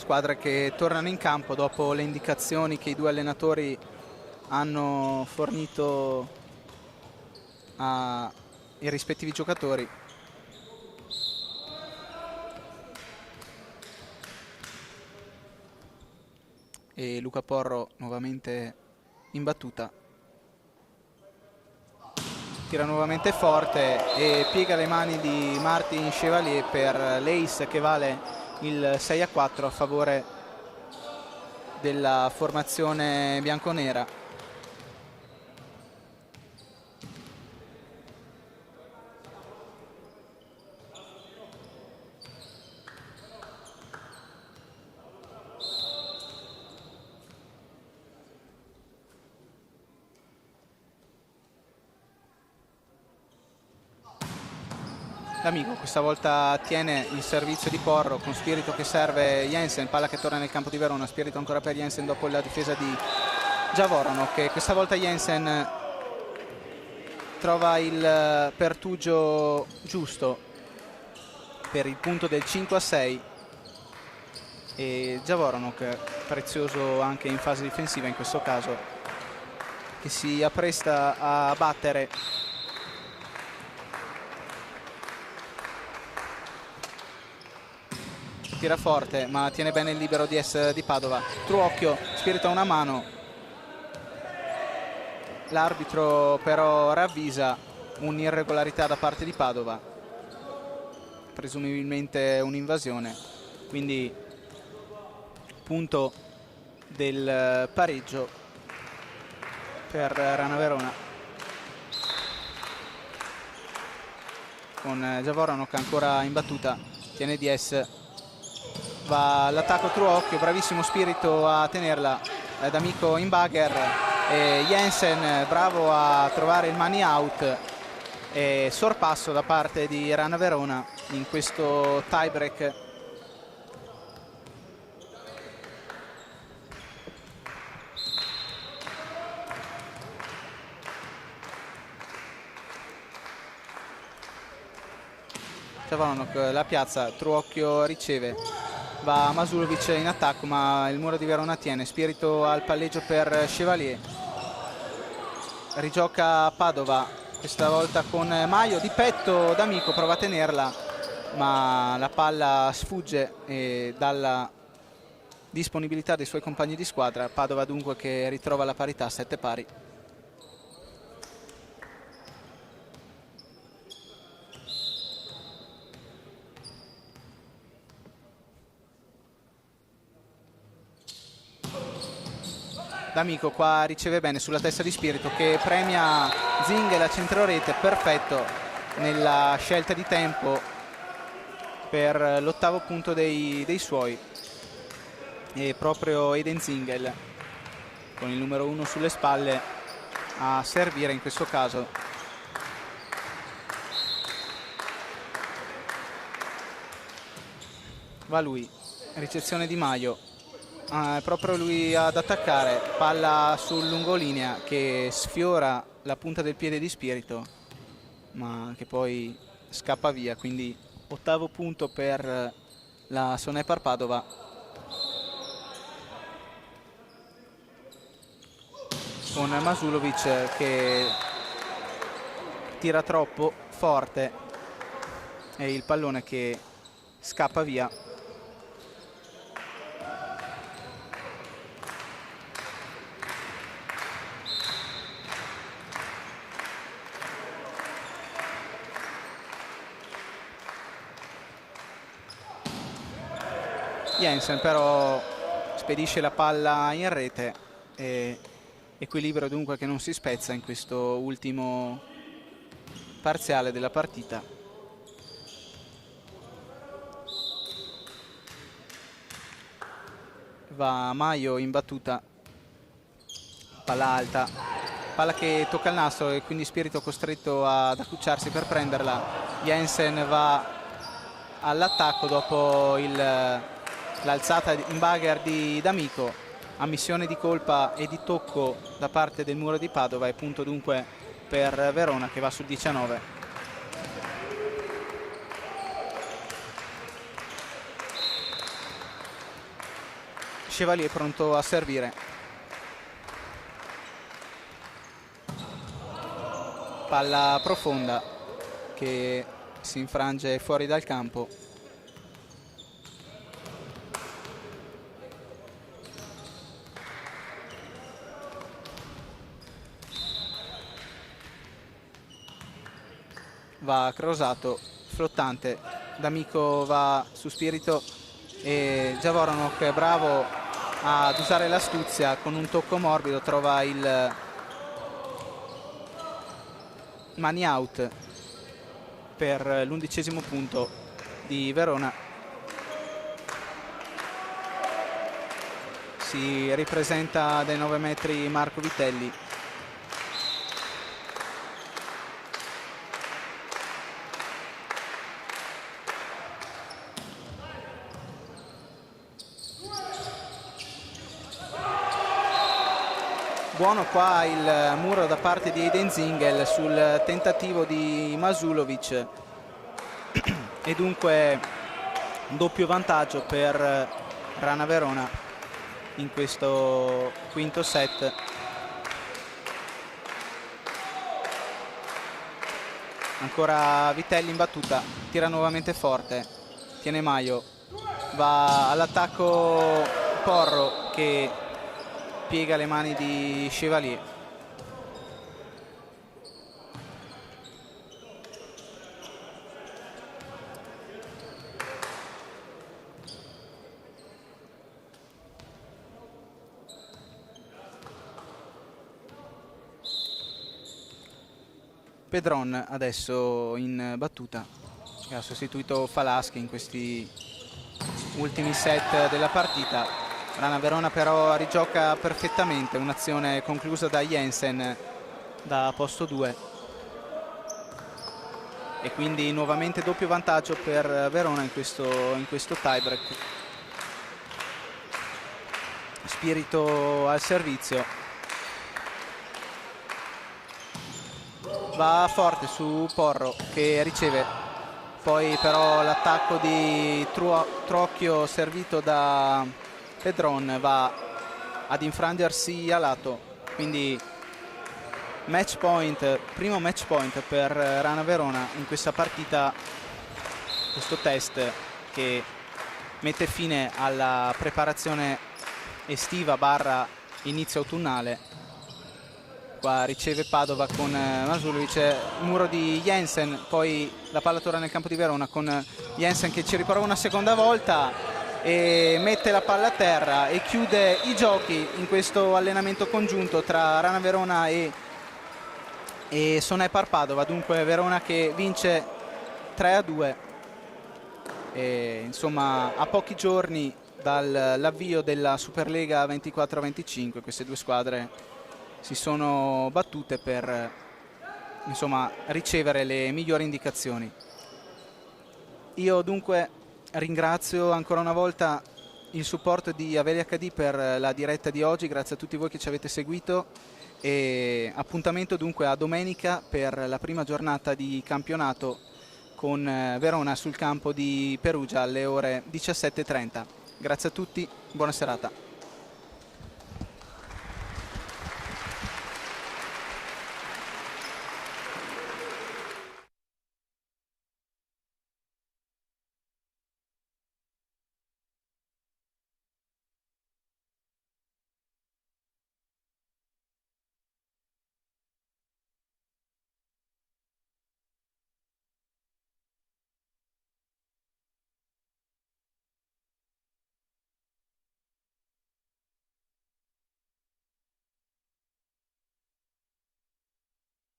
Squadre che tornano in campo dopo le indicazioni che i due allenatori hanno fornito ai rispettivi giocatori. E Luca Porro nuovamente in battuta, tira nuovamente forte e piega le mani di Martin Chevalier per l'ace che vale il 6-4 a favore della formazione bianconera. D'Amico questa volta tiene il servizio di Porro con Spirito che serve Jensen, palla che torna nel campo di Verona, Spirito ancora per Jensen dopo la difesa di Javorano, che questa volta Jensen trova il pertugio giusto per il punto del 5-6 e Javorano, prezioso anche in fase difensiva in questo caso, che si appresta a battere tira forte ma tiene bene il libero di Padova. Truocchio, Spirito a una mano, l'arbitro però ravvisa un'irregolarità da parte di Padova, presumibilmente un'invasione, quindi punto del pareggio per Rana Verona, con Javorano che ancora in battuta tiene DS, va all'attacco Truocchio, bravissimo Spirito a tenerla, D'Amico in bagger e Jensen bravo a trovare il money out e sorpasso da parte di Rana Verona in questo tie break. La piazza, Truocchio riceve, va Masulovic in attacco ma il muro di Verona tiene, Spirito al palleggio per Chevalier, rigioca Padova, questa volta con Maio di petto, D'Amico prova a tenerla ma la palla sfugge dalla disponibilità dei suoi compagni di squadra. Padova dunque che ritrova la parità a 7 pari. D'Amico qua riceve bene sulla testa di Spirito che premia Zingel a centrorete, perfetto nella scelta di tempo per l'ottavo punto dei suoi, e proprio Eden Zingel con il numero 1 sulle spalle a servire in questo caso. Va lui, ricezione di Maio, è proprio lui ad attaccare, palla sul lungolinea che sfiora la punta del piede di Spirito ma che poi scappa via, quindi ottavo punto per la Sonepar Padova. Con Masulovic che tira troppo forte e il pallone che scappa via. Jensen però spedisce la palla in rete e equilibrio dunque che non si spezza in questo ultimo parziale della partita. Va Maio in battuta, palla alta, palla che tocca il nastro e quindi Spirito costretto ad accucciarsi per prenderla. Jensen va all'attacco dopo l'alzata in bagger di D'Amico, ammissione di colpa e di tocco da parte del muro di Padova e punto dunque per Verona che va sul 19. Chevalier pronto a servire, palla profonda che si infrange fuori dal campo. Va crosato, flottante, D'Amico va su Spirito e Javorano che è bravo ad usare l'astuzia, con un tocco morbido trova il money out per l'11° punto di Verona. Si ripresenta dai 9 metri Marco Vitelli. buono qua il muro da parte di Aiden Zingel sul tentativo di Masulovic e dunque un doppio vantaggio per Rana Verona in questo quinto set. Ancora Vitelli in battuta, tira nuovamente forte, tiene Maio, va all'attacco Porro che piega le mani di Chevalier. Pedron adesso in battuta, che ha sostituito Falaschi in questi ultimi set della partita. Rana Verona però rigioca perfettamente, un'azione conclusa da Jensen da posto 2 e quindi nuovamente doppio vantaggio per Verona in questo tiebreak. Spirito al servizio, va forte su Porro che riceve, poi però l'attacco di Trocchio servito da Pedron va ad infrangersi a lato, quindi match point, primo match point per Rana Verona in questa partita, questo test che mette fine alla preparazione estiva barra inizio autunnale. Qua riceve Padova con Masulovic, muro di Jensen, poi la palla torna nel campo di Verona con Jensen che ci riprova una seconda volta e mette la palla a terra e chiude i giochi in questo allenamento congiunto tra Rana Verona e Sonepar Padova. Dunque Verona che vince 3-2 e insomma a pochi giorni dall'avvio della Superlega 24-25 queste due squadre si sono battute per insomma ricevere le migliori indicazioni. Io dunque ringrazio ancora una volta il supporto di Aveli HD per la diretta di oggi, grazie a tutti voi che ci avete seguito e appuntamento dunque a domenica per la prima giornata di campionato con Verona sul campo di Perugia alle ore 17:30. Grazie a tutti, buona serata.